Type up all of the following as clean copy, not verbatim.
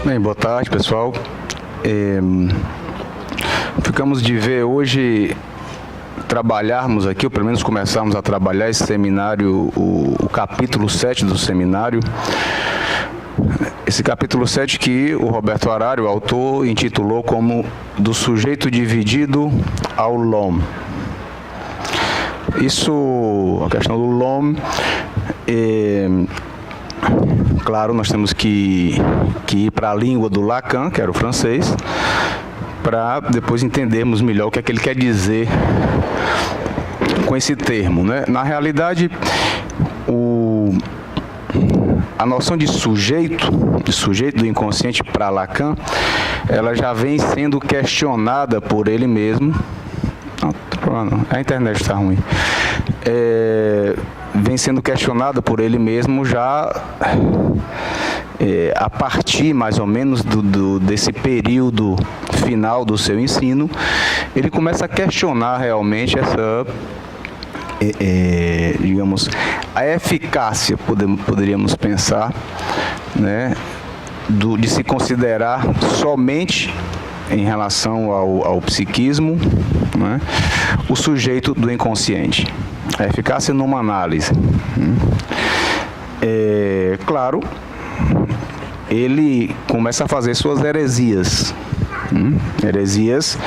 Bem, boa tarde, pessoal. Ficamos de ver hoje trabalharmos aqui, ou pelo menos começarmos a trabalhar esse seminário, o capítulo 7 do seminário. Esse capítulo 7 que o Roberto Harari, o autor, intitulou como Do Sujeito Dividido ao Lom. Isso, a questão do Lom, claro, nós temos que ir para a língua do Lacan, que era o francês, para depois entendermos melhor o que é que ele quer dizer com esse termo, né? Na realidade, a noção de sujeito do inconsciente para Lacan, ela já vem sendo questionada por ele mesmo. A internet está ruim. Vem sendo questionada por ele mesmo já a partir mais ou menos desse período final do seu ensino. Ele começa a questionar realmente essa, digamos, a eficácia, poderíamos pensar, né, de se considerar somente em relação ao psiquismo, né, o sujeito do inconsciente. A eficácia numa análise. Claro, ele começa a fazer suas heresias. Heresias,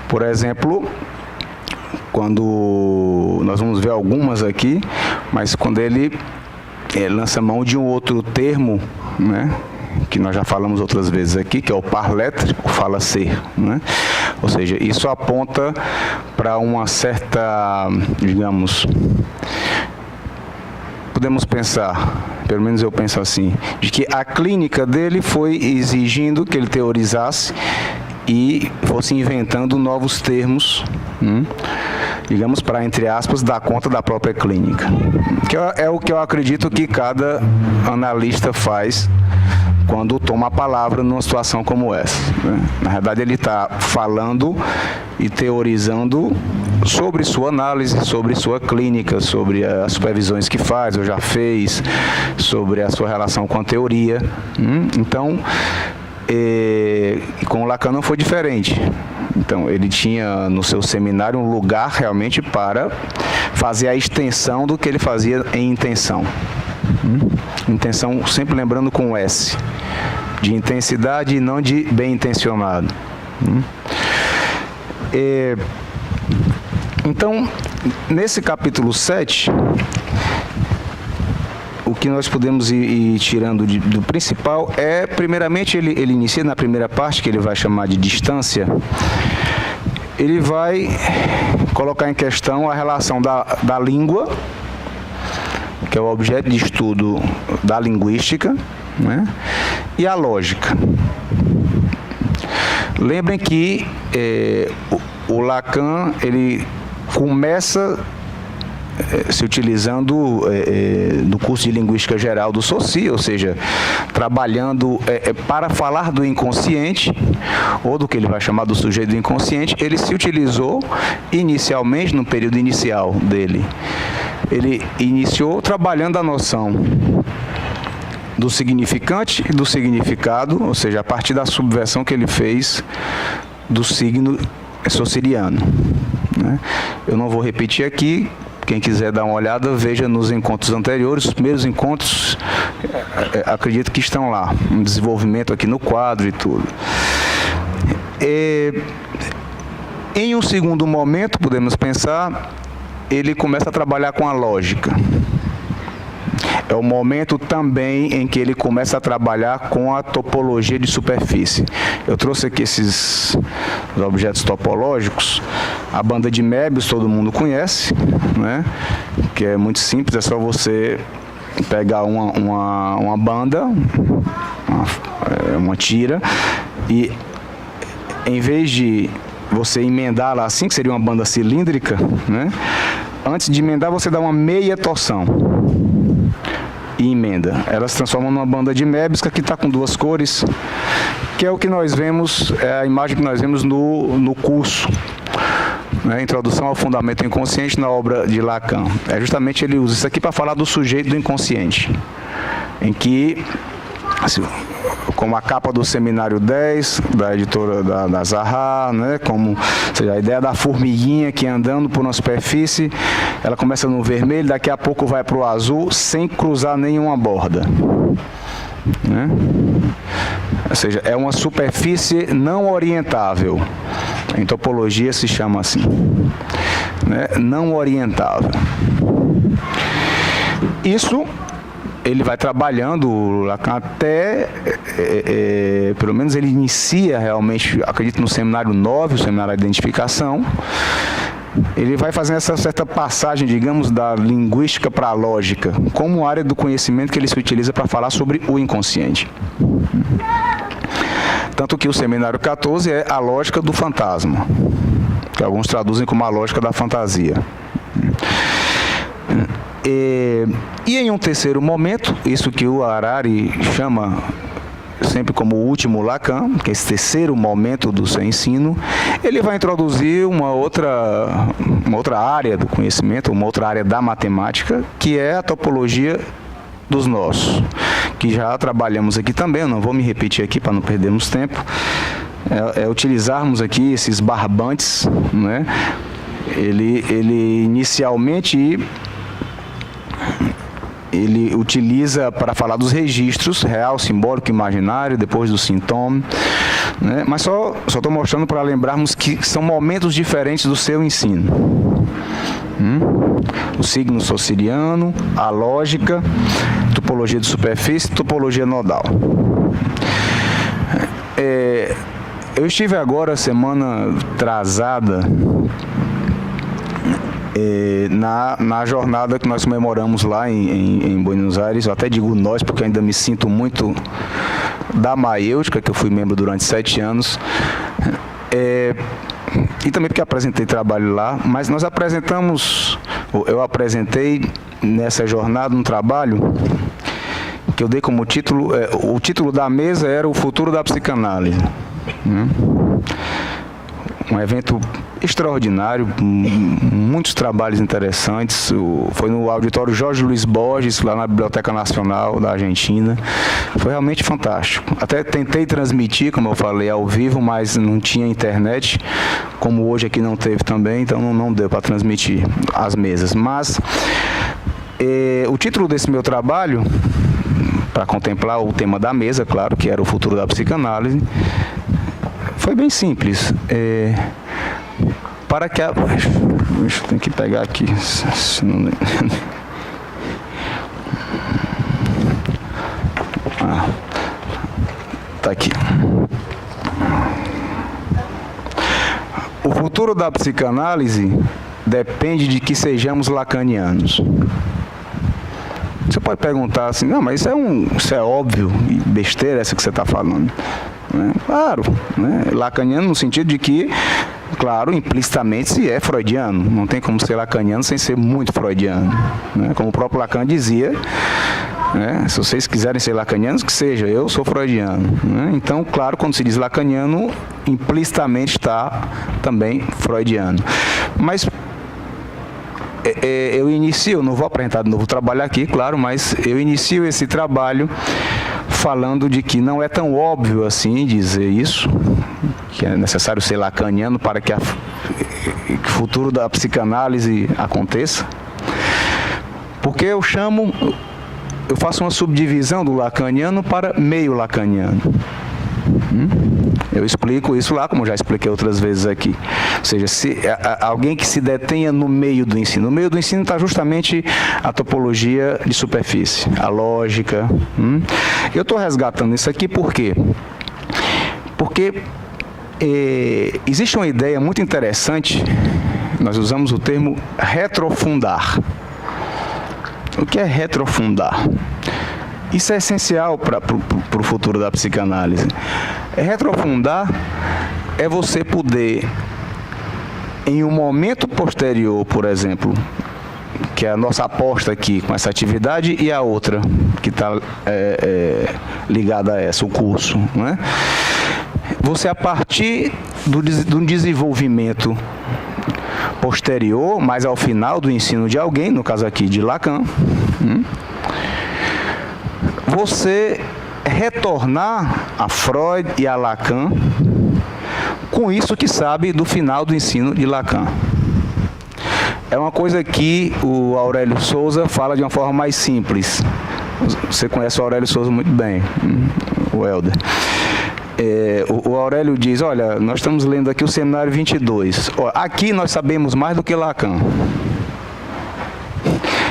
por exemplo, quando nós vamos ver algumas aqui, mas quando ele lança mão de um outro termo, né, que nós já falamos outras vezes aqui, que é o par-l'être, o fala-ser, né? Ou seja, isso aponta para uma certa, digamos, podemos pensar, pelo menos eu penso assim, de que a clínica dele foi exigindo que ele teorizasse e fosse inventando novos termos, digamos, para, entre aspas, dar conta da própria clínica. Que é o que eu acredito que cada analista faz quando toma a palavra numa situação como essa, né? Na verdade, ele está falando e teorizando sobre sua análise, sobre sua clínica, sobre as supervisões que faz ou já fez, sobre a sua relação com a teoria. Então, com o Lacan não foi diferente. Então, ele tinha no seu seminário um lugar realmente para fazer a extensão do que ele fazia em intenção. Intenção, sempre lembrando com S, de intensidade e não de bem intencionado. Então, nesse capítulo 7, o que nós podemos ir tirando do principal é, primeiramente, ele inicia na primeira parte, que ele vai chamar de distância. Ele vai colocar em questão a relação da língua, que é o objeto de estudo da linguística, né, e a lógica. Lembrem que o Lacan, ele começa se utilizando do curso de Linguística Geral do Saussure, ou seja, trabalhando para falar do inconsciente, ou do que ele vai chamar do sujeito do inconsciente. Ele se utilizou inicialmente, no período inicial dele, ele iniciou trabalhando a noção do significante e do significado, ou seja, a partir da subversão que ele fez do signo saussuriano, né? Eu não vou repetir aqui. Quem quiser dar uma olhada, veja nos encontros anteriores. Os primeiros encontros, acredito que estão lá, um desenvolvimento aqui no quadro e tudo. Em um segundo momento, podemos pensar, ele começa a trabalhar com a lógica. É o momento também em que ele começa a trabalhar com a topologia de superfície. Eu trouxe aqui esses objetos topológicos. A banda de Möbius todo mundo conhece, né? Que é muito simples, é só você pegar uma banda, uma tira, e em vez de você emendá-la assim, que seria uma banda cilíndrica, né? Antes de emendar, você dá uma meia torção e emenda. Ela se transforma numa banda de Möbius, que aqui está com duas cores, que é o que nós vemos, é a imagem que nós vemos no curso, né? Introdução ao Fundamento Inconsciente, na obra de Lacan. Justamente ele usa isso aqui para falar do sujeito do inconsciente, em que como a capa do Seminário 10, da editora da Zaha, né? Como, ou seja, a ideia da formiguinha que andando por uma superfície, ela começa no vermelho, daqui a pouco vai para o azul, sem cruzar nenhuma borda. Né? Ou seja, é uma superfície não orientável. Em topologia se chama assim, né? Não orientável. Isso ele vai trabalhando o Lacan até, pelo menos ele inicia realmente, acredito no seminário 9, o seminário da identificação. Ele vai fazendo essa certa passagem, digamos, da linguística para a lógica, como área do conhecimento que ele se utiliza para falar sobre o inconsciente. Tanto que o seminário 14 é a lógica do fantasma, que alguns traduzem como a lógica da fantasia. E em um terceiro momento, isso que o Harari chama sempre como o último Lacan, que é esse terceiro momento do seu ensino, ele vai introduzir uma outra área do conhecimento, uma outra área da matemática, que é a topologia dos nós, que já trabalhamos aqui também, eu não vou me repetir aqui para não perdermos tempo, utilizarmos aqui esses barbantes, né? Ele inicialmente ele utiliza para falar dos registros, real, simbólico, imaginário, depois do sintoma, né? Mas só estou mostrando para lembrarmos que são momentos diferentes do seu ensino. O signo sociriano, a lógica, topologia de superfície, topologia nodal. Eu estive agora, semana atrasada, na jornada que nós comemoramos lá em Buenos Aires. Eu até digo nós, porque eu ainda me sinto muito da Maêutica, que eu fui membro durante 7 anos, e também porque apresentei trabalho lá, mas eu apresentei nessa jornada um trabalho que eu dei como título, o título da mesa era O Futuro da Psicanálise. Um evento extraordinário, muitos trabalhos interessantes. Foi no auditório Jorge Luiz Borges, lá na Biblioteca Nacional da Argentina. Foi realmente fantástico. Até tentei transmitir, como eu falei, ao vivo, mas não tinha internet, como hoje aqui não teve também, então não deu para transmitir as mesas. Mas o título desse meu trabalho, para contemplar o tema da mesa, claro, que era o futuro da psicanálise, foi bem simples. Para que a... Deixa eu ter que pegar aqui. Senão... Tá aqui. O futuro da psicanálise depende de que sejamos lacanianos. Você pode perguntar assim, não, mas isso é óbvio e besteira essa que você está falando. Né? Claro, né? Lacaniano no sentido de que, claro, implicitamente se é freudiano. Não tem como ser lacaniano sem ser muito freudiano. Né? Como o próprio Lacan dizia, né? Se vocês quiserem ser lacanianos, que seja, eu sou freudiano. Né? Então, claro, quando se diz lacaniano, implicitamente está também freudiano. Mas eu inicio, não vou apresentar de novo o trabalho aqui, claro, mas eu inicio esse trabalho falando de que não é tão óbvio assim dizer isso, que é necessário ser lacaniano para que o futuro da psicanálise aconteça, porque eu faço uma subdivisão do lacaniano para meio lacaniano. Eu explico isso lá, como já expliquei outras vezes aqui. Ou seja, se alguém que se detenha no meio do ensino. No meio do ensino está justamente a topologia de superfície, a lógica. Eu estou resgatando isso aqui por quê? Porque existe uma ideia muito interessante, nós usamos o termo retrofundar. O que é retrofundar? Isso é essencial para o futuro da psicanálise. Retrofundar é você poder, em um momento posterior, por exemplo, que é a nossa aposta aqui com essa atividade e a outra que está ligada a essa, o curso, né? Você, a partir do desenvolvimento posterior, mas ao final do ensino de alguém, no caso aqui de Lacan, você retornar a Freud e a Lacan com isso que sabe do final do ensino de Lacan. É uma coisa que o Aurélio Souza fala de uma forma mais simples. Você conhece o Aurélio Souza muito bem, o Helder. O Aurélio diz, olha, nós estamos lendo aqui o seminário 22. Aqui nós sabemos mais do que Lacan.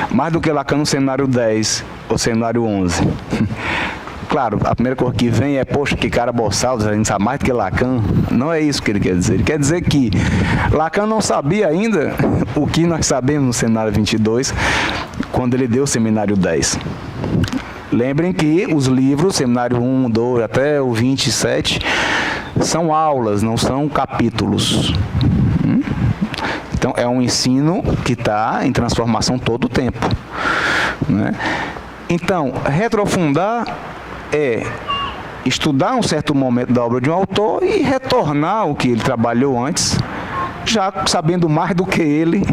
Mais do que Lacan no seminário 10 ou seminário 11. Claro, a primeira coisa que vem é, poxa, que cara boçal, a gente sabe mais do que Lacan. Não é isso que ele quer dizer. Ele quer dizer que Lacan não sabia ainda o que nós sabemos no seminário 22, quando ele deu o seminário 10. Lembrem que os livros, seminário 1, 2, até o 27, são aulas, não são capítulos. Então, é um ensino que está em transformação todo o tempo, né? Então, retrofundar é estudar um certo momento da obra de um autor e retornar o que ele trabalhou antes, já sabendo mais do que ele,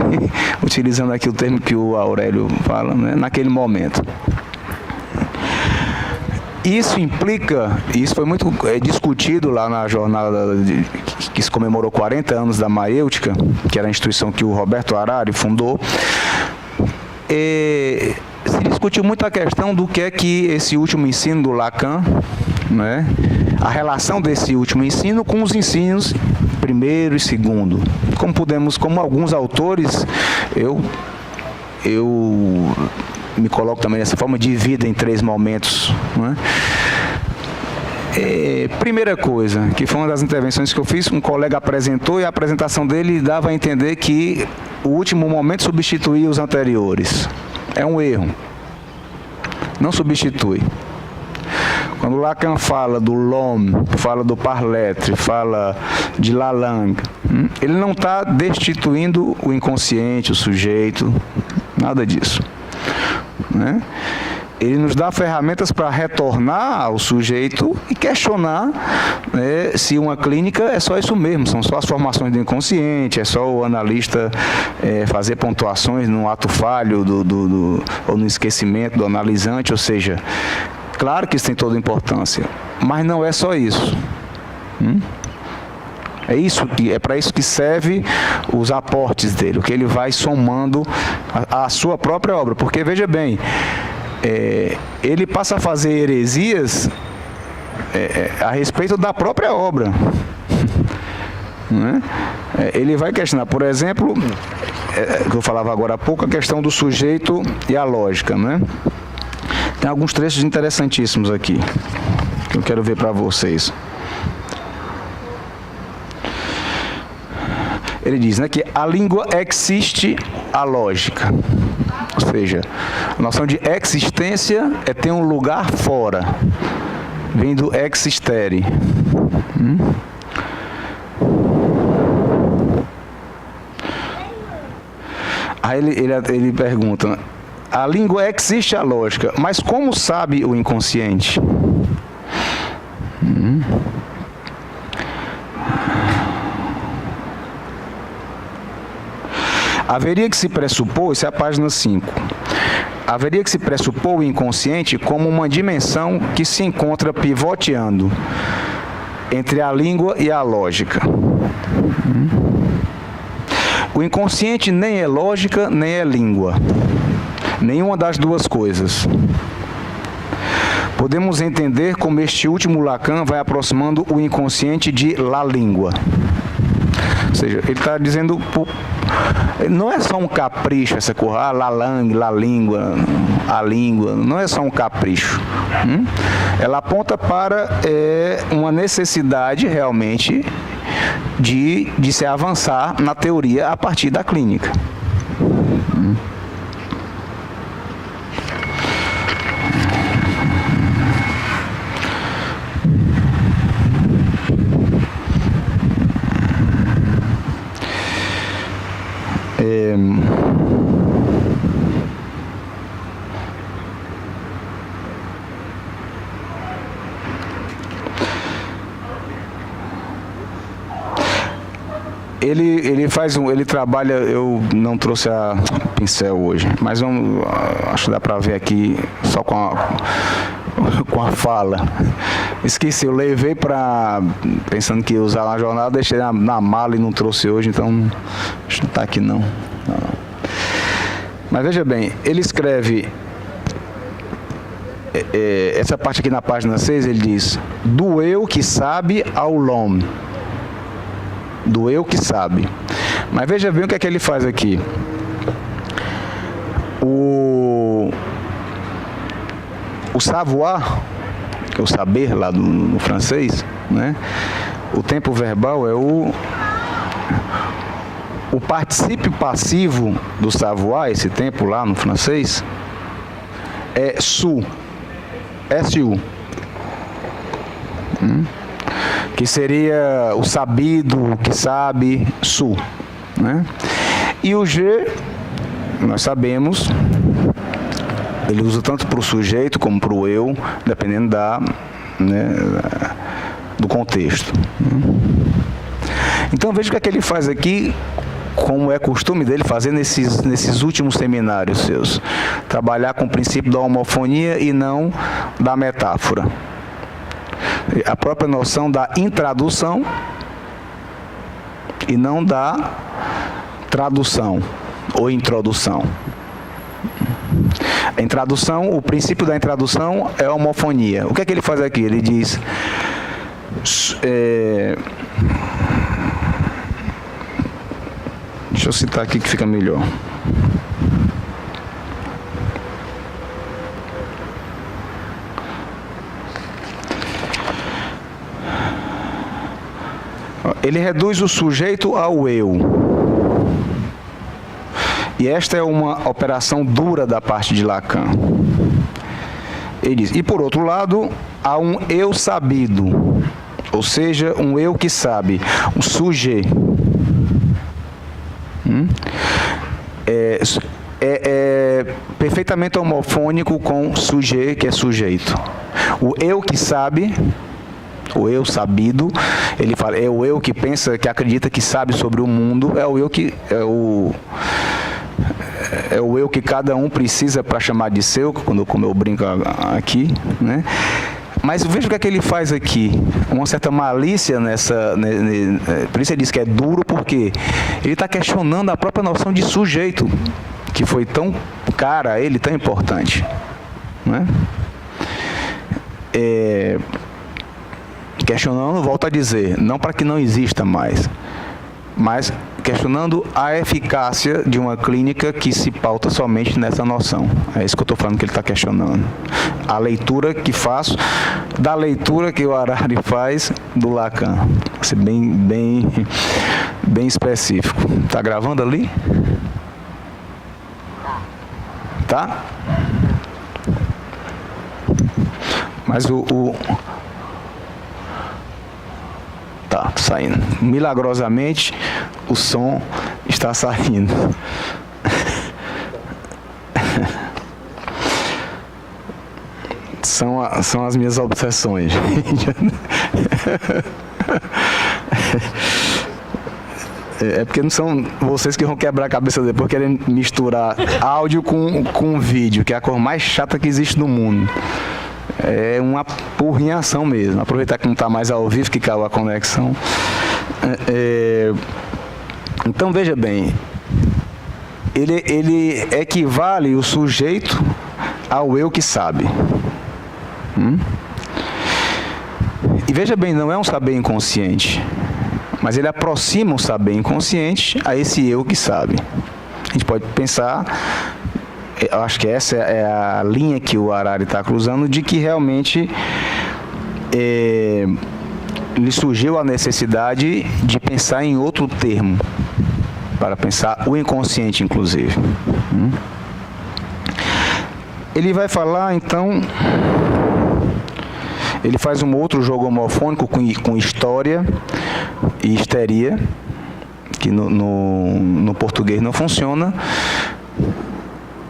utilizando aqui o termo que o Aurélio fala, né, naquele momento. Isso implica, isso foi muito discutido lá na jornada que se comemorou 40 anos da Maêutica, que era a instituição que o Roberto Harari fundou. Se discutiu muito a questão do que é que esse último ensino do Lacan, né, a relação desse último ensino com os ensinos primeiro e segundo. Como alguns autores, eu me coloco também dessa forma, divida em 3 momentos, né? Primeira coisa, que foi uma das intervenções que eu fiz, um colega apresentou e a apresentação dele dava a entender que o último momento substituía os anteriores. É um erro. Não substitui. Quando Lacan fala do L'Homme, fala do Parletre, fala de Lalande, ele não está destituindo o inconsciente, o sujeito, nada disso, né? Ele nos dá ferramentas para retornar ao sujeito e questionar, né, se uma clínica é só isso mesmo, são só as formações do inconsciente, é só o analista fazer pontuações no ato falho ou no esquecimento do analisante, ou seja, claro que isso tem toda a importância, mas não é só isso. É para isso que serve os aportes dele, o que ele vai somando à sua própria obra, porque veja bem, ele passa a fazer heresias a respeito da própria obra, né? Ele vai questionar, por exemplo, que eu falava agora há pouco, a questão do sujeito e a lógica, né? Tem alguns trechos interessantíssimos aqui que eu quero ver para vocês. Ele diz, né, que a língua existe a lógica. Ou seja, a noção de existência é ter um lugar fora. Vem do existere. Aí ele pergunta, a língua existe a lógica, mas como sabe o inconsciente? Haveria que se pressupor, isso é a página 5, haveria que se pressupor o inconsciente como uma dimensão que se encontra pivoteando entre a língua e a lógica. O inconsciente nem é lógica, nem é língua. Nenhuma das duas coisas. Podemos entender como este último Lacan vai aproximando o inconsciente de la língua. Ou seja, ele está dizendo, não é só um capricho essa coisa, la langue, la língua, a língua, não é só um capricho. Ela aponta para uma necessidade realmente de se avançar na teoria a partir da clínica. Ele trabalha, eu não trouxe a pincel hoje, mas acho que dá para ver aqui só com a fala. Esqueci, eu levei pensando que ia usar na jornada, deixei na mala e não trouxe hoje, então acho que não está aqui não. Mas veja bem, ele escreve, essa parte aqui na página 6, ele diz, do eu que sabe ao l'homme. Do eu que sabe. Mas veja bem o que é que ele faz aqui. O savoir, que é o saber lá no francês, né? O tempo verbal é o particípio passivo do savoir, esse tempo lá no francês, é su, S-U. Que seria o sabido, o que sabe, su, né? E o G, nós sabemos, ele usa tanto para o sujeito como para o eu, dependendo do contexto. Então veja o que é que ele faz aqui, como é costume dele fazer nesses últimos seminários seus. Trabalhar com o princípio da homofonia e não da metáfora. A própria noção da intradução e não da tradução ou introdução. A introdução, o princípio da introdução é a homofonia. O que é que ele faz aqui? Ele diz... Deixa eu citar aqui que fica melhor. Ele reduz o sujeito ao eu. E esta é uma operação dura da parte de Lacan. Ele diz, e por outro lado, há um eu sabido, ou seja, um eu que sabe, um sujet. É perfeitamente homofônico com sujet, que é sujeito. O eu que sabe, o eu sabido, ele fala, é o eu que pensa, que acredita que sabe sobre o mundo, é o eu que é o eu que cada um precisa para chamar de seu, como eu brinco aqui, né? Mas veja o que é que ele faz aqui, uma certa malícia por isso ele diz que é duro, porque ele está questionando a própria noção de sujeito, que foi tão cara a ele, tão importante, né? Questionando, volto a dizer, não para que não exista mais, mas questionando a eficácia de uma clínica que se pauta somente nessa noção. É isso que eu estou falando que ele está questionando. A leitura que faço, da leitura que o Harari faz do Lacan. Vai ser bem específico. Está gravando ali? Tá? Mas tá saindo. Milagrosamente, o som está saindo. São as minhas obsessões. É porque não são vocês que vão quebrar a cabeça depois querendo misturar áudio com vídeo, que é a cor mais chata que existe no mundo. É uma porrinhação mesmo. Aproveitar que não está mais ao vivo, que caiu a conexão. Então, veja bem. Ele equivale o sujeito ao eu que sabe. E veja bem, não é um saber inconsciente. Mas ele aproxima o saber inconsciente a esse eu que sabe. A gente pode pensar... Eu acho que essa é a linha que o Harari está cruzando, de que realmente lhe surgiu a necessidade de pensar em outro termo, para pensar o inconsciente, inclusive. Ele vai falar, então, ele faz um outro jogo homofônico com história e histeria, que no português não funciona.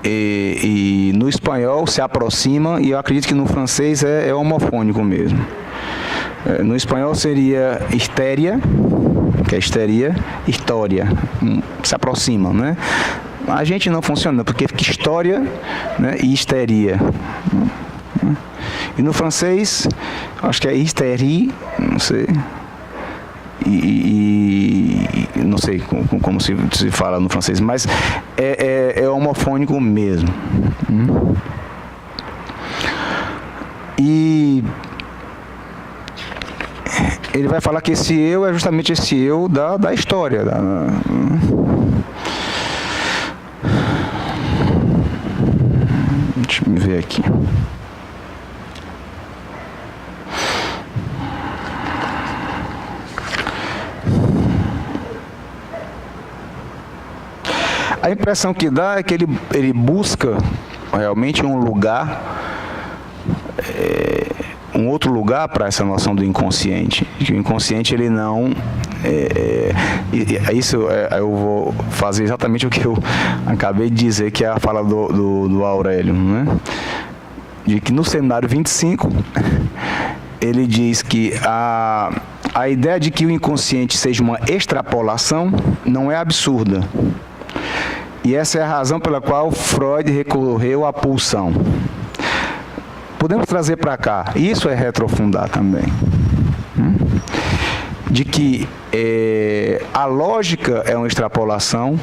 E no espanhol se aproxima, e eu acredito que no francês é homofônico mesmo. No espanhol seria histéria, que é histeria, história, se aproximam, né? A gente não funciona, porque fica história, né, e histeria. E no francês, acho que é hystérie, não sei. Não sei como se fala no francês, mas é homofônico mesmo. E ele vai falar que esse eu é justamente esse eu da história. Deixa eu ver aqui. A impressão que dá é que ele busca realmente um lugar, um outro lugar para essa noção do inconsciente. Que o inconsciente ele não... eu vou fazer exatamente o que eu acabei de dizer, que é a fala do Aurélio, né? De que no seminário 25, ele diz que a ideia de que o inconsciente seja uma extrapolação não é absurda. E essa é a razão pela qual Freud recorreu à pulsão. Podemos trazer para cá, isso é retrofundar também. De que a lógica é uma extrapolação,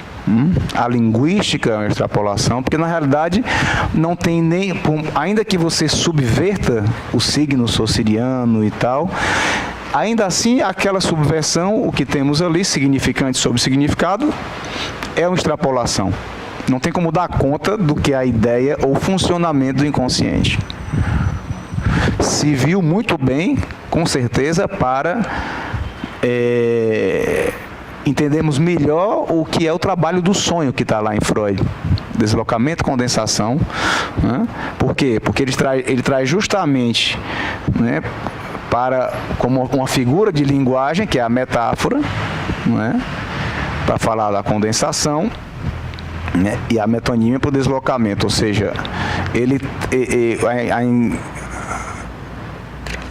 a linguística é uma extrapolação, porque na realidade não tem nem, ainda que você subverta o signo sociriano e tal, ainda assim aquela subversão, o que temos ali, significante sobre significado, é uma extrapolação. Não tem como dar conta do que é a ideia ou funcionamento do inconsciente. Se viu muito bem, com certeza, para entendermos melhor o que é o trabalho do sonho que está lá em Freud. Deslocamento, condensação. Né? Por quê? Porque ele traz justamente, né, como uma figura de linguagem, que é a metáfora, né, para falar da condensação, né, e a metonímia para o deslocamento. Ou seja,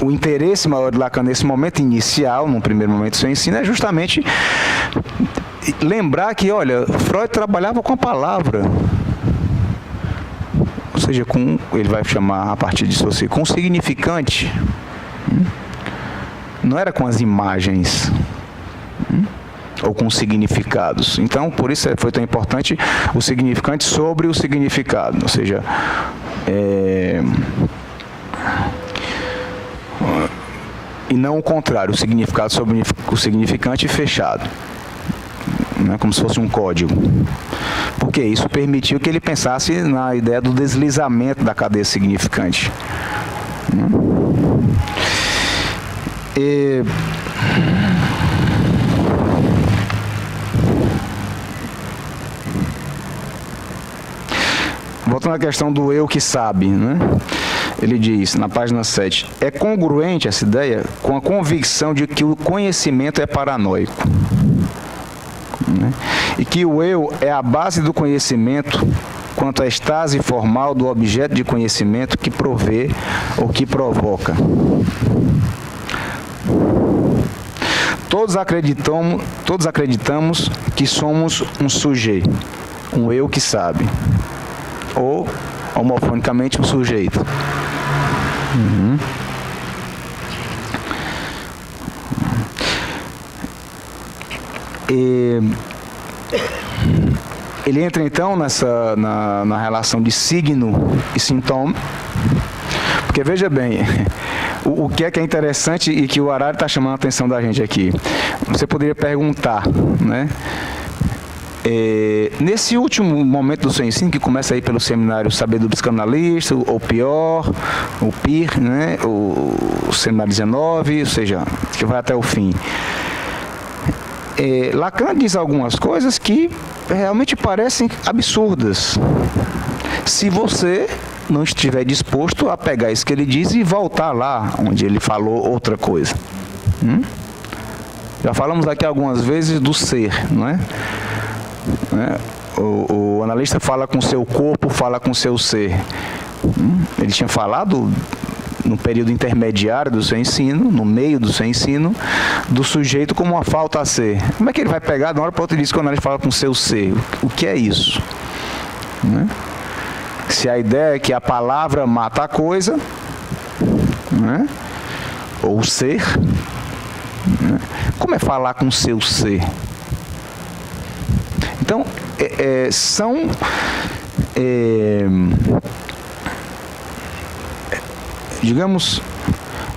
o interesse maior de Lacan nesse momento inicial, no primeiro momento do seu ensino, é justamente lembrar que, olha, Freud trabalhava com a palavra. Ou seja, ele vai chamar a partir disso assim, com significante. Não era com as imagens. Ou com significados. Então, por isso foi tão importante o significante sobre o significado. Ou seja, e não o contrário, o significado sobre o significante fechado, né, como se fosse um código. Porque isso permitiu que ele pensasse na ideia do deslizamento da cadeia significante. Voltando à questão do eu que sabe, né? Ele diz, na página 7, é congruente essa ideia com a convicção de que o conhecimento é paranoico, né? E que o eu é a base do conhecimento quanto à estase formal do objeto de conhecimento que provê ou que provoca. Todos acreditamos que somos um sujeito, um eu que sabe, ou, homofonicamente, um sujeito. Ele entra então na relação de signo e sintoma, porque veja bem, o que é interessante e que o Harari está chamando a atenção da gente aqui. Você poderia perguntar, né? Nesse último momento do seu ensino, que começa aí pelo seminário Saber do Psicanalista, ou pior, o PIR, né? o seminário 19, ou seja, que vai até o fim. Lacan diz algumas coisas que realmente parecem absurdas, se você não estiver disposto a pegar isso que ele diz e voltar lá onde ele falou outra coisa. Já falamos aqui algumas vezes do ser, não é? O analista fala com seu corpo, fala com seu ser. Ele tinha falado no período intermediário do seu ensino, no meio do seu ensino, do sujeito como uma falta a ser. Como é que ele vai pegar de uma hora para outra e diz que o analista fala com seu ser? O que é isso? Se a ideia é que a palavra mata a coisa, né? Ou ser. Né? Como é falar com o seu ser? Então, são digamos,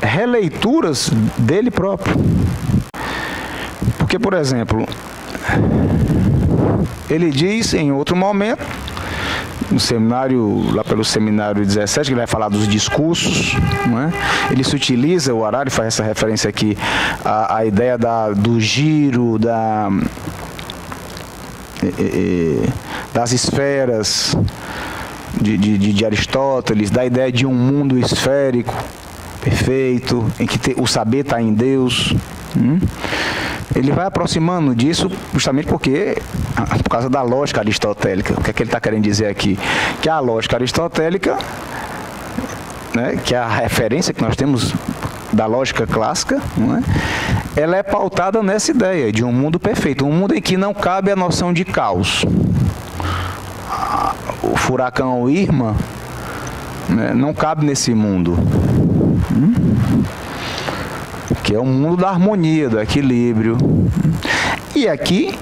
releituras dele próprio. Porque, por exemplo, ele diz em outro momento, no seminário, lá pelo seminário 17, que ele vai falar dos discursos, não é? Ele se utiliza, o Harari faz essa referência aqui, a ideia do giro, das esferas de Aristóteles, da ideia de um mundo esférico, perfeito, em que o saber está em Deus. Ele vai aproximando disso justamente por causa da lógica aristotélica. O que é que ele está querendo dizer aqui? Que a lógica aristotélica, né, que é a referência que nós temos da lógica clássica, não é? Ela é pautada nessa ideia de um mundo perfeito, um mundo em que não cabe a noção de caos. O furacão Irma, né, não cabe nesse mundo. Que é o mundo da harmonia, do equilíbrio. E aqui,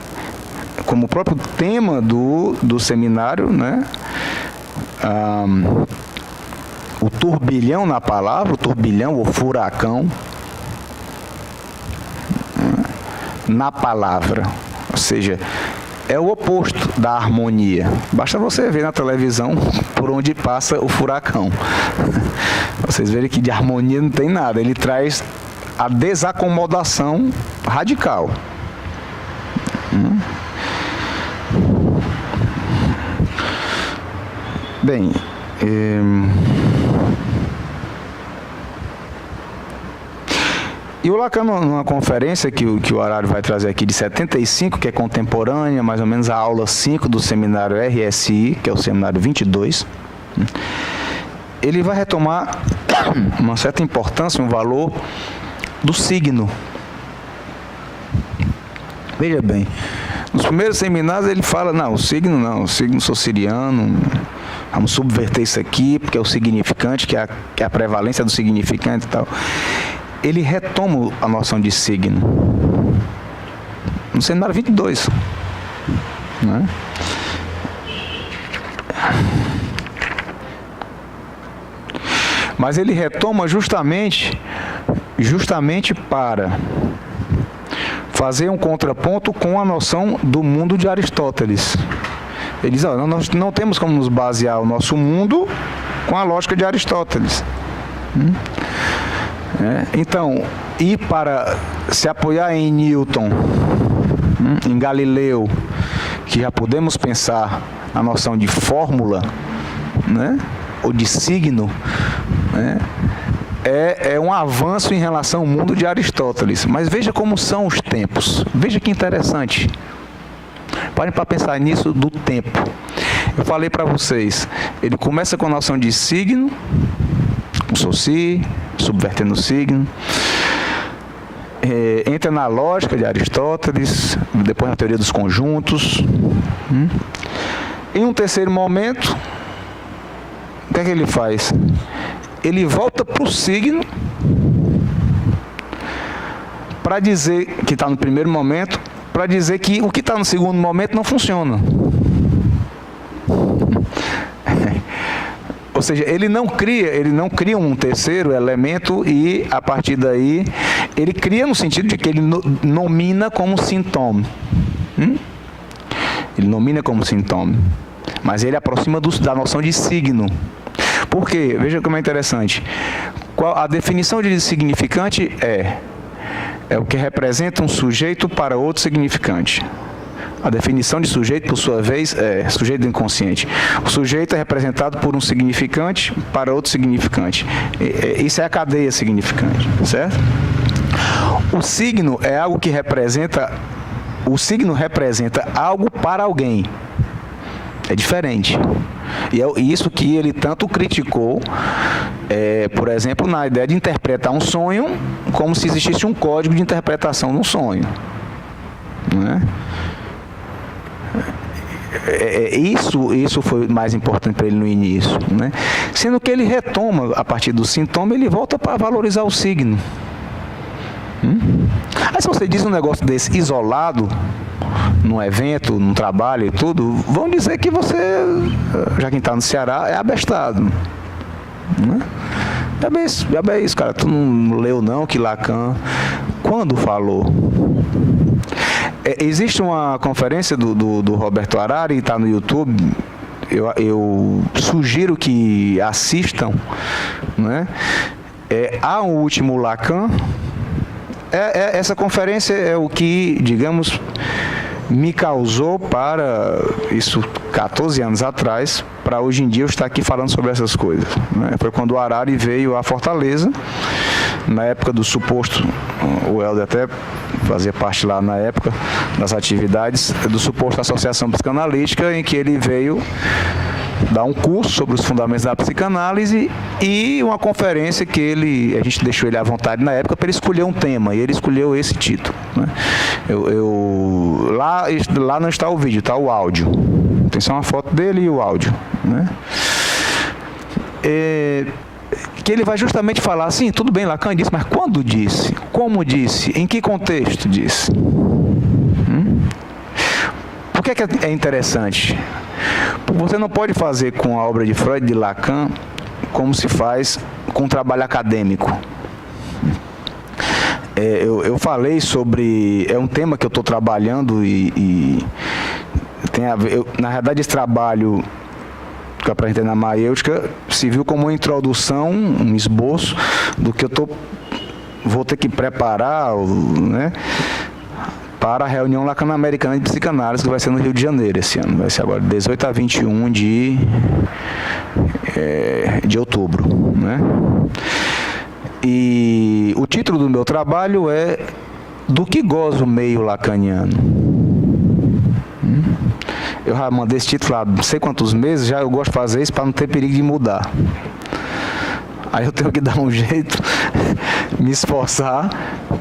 como o próprio tema do seminário, né, o turbilhão na palavra, o turbilhão ou furacão na palavra, ou seja, é o oposto da harmonia. Basta você ver na televisão por onde passa o furacão. Vocês verem que de harmonia não tem nada, ele traz a desacomodação radical. Bem, e o Lacan, numa conferência que o Harari vai trazer aqui de 75, que é contemporânea, mais ou menos a aula 5 do seminário RSI, que é o seminário 22, ele vai retomar uma certa importância, um valor do signo. Veja bem, nos primeiros seminários ele fala, não, o signo sou siriano, vamos subverter isso aqui, porque é o significante, que é a prevalência do significante e tal. Ele retoma a noção de signo no seminário 22, né? Mas ele retoma justamente para fazer um contraponto com a noção do mundo de Aristóteles. Ele diz, nós não temos como nos basear o nosso mundo com a lógica de Aristóteles. Então, ir para se apoiar em Newton, em Galileu, que já podemos pensar na noção de fórmula, né, ou de signo, né, é um avanço em relação ao mundo de Aristóteles. Mas veja como são os tempos. Veja que interessante. Parem para pensar nisso do tempo. Eu falei para vocês, ele começa com a noção de signo, o soci, subvertendo o signo, entra na lógica de Aristóteles, depois na teoria dos conjuntos. Em um terceiro momento, o que é que ele faz? Ele volta para o signo para dizer que está no primeiro momento, para dizer que o que está no segundo momento não funciona. Ou seja, ele não cria um terceiro elemento e, a partir daí, ele cria no sentido de que ele nomina como sintoma. Ele nomina como sintoma. Mas ele aproxima da noção de signo. Por quê? Veja como é interessante. A definição de significante é o que representa um sujeito para outro significante. A definição de sujeito, por sua vez, é sujeito do inconsciente. O sujeito é representado por um significante para outro significante. Isso é a cadeia significante, certo? O signo é algo que representa... O signo representa algo para alguém. É diferente. E é isso que ele tanto criticou, por exemplo, na ideia de interpretar um sonho como se existisse um código de interpretação de um sonho. Não é? Isso foi mais importante para ele no início, né? Sendo que ele retoma, a partir do sintoma, ele volta para valorizar o signo. Aí se você diz um negócio desse isolado, num evento, num trabalho e tudo, vão dizer que você, já quem está no Ceará, é abestado. Né? É bem isso, cara. Tu não leu não que Lacan, quando falou? Existe uma conferência do Roberto Harari, está no YouTube, eu sugiro que assistam, né? Há um último Lacan. Essa conferência é o que, digamos, me causou para, isso 14 anos atrás, para hoje em dia eu estar aqui falando sobre essas coisas. Né? Foi quando o Harari veio à Fortaleza, na época do suposto, o Helder até fazia parte lá na época das atividades, do suposto Associação Psicanalítica, em que ele veio dar um curso sobre os fundamentos da psicanálise e uma conferência que a gente deixou ele à vontade na época para ele escolher um tema, e ele escolheu esse título. Né? Lá não está o vídeo, está o áudio. Tem só uma foto dele e o áudio. Né? Que ele vai justamente falar assim, tudo bem, Lacan disse, mas quando disse? Como disse? Em que contexto disse? Por que é interessante? Você não pode fazer com a obra de Freud e de Lacan como se faz com o trabalho acadêmico. Eu falei sobre... É um tema que eu estou trabalhando e tem a ver... na verdade, esse trabalho que eu apresentei na Maêutica se viu como uma introdução, um esboço do que eu vou ter que preparar, né, para a reunião Lacano-Americana de Psicanálise, que vai ser no Rio de Janeiro esse ano. Vai ser agora 18 a 21 de outubro. Né? E o título do meu trabalho é Do que goza o meio lacaniano? Eu já mandei esse título há não sei quantos meses, já eu gosto de fazer isso para não ter perigo de mudar. Aí eu tenho que dar um jeito, me esforçar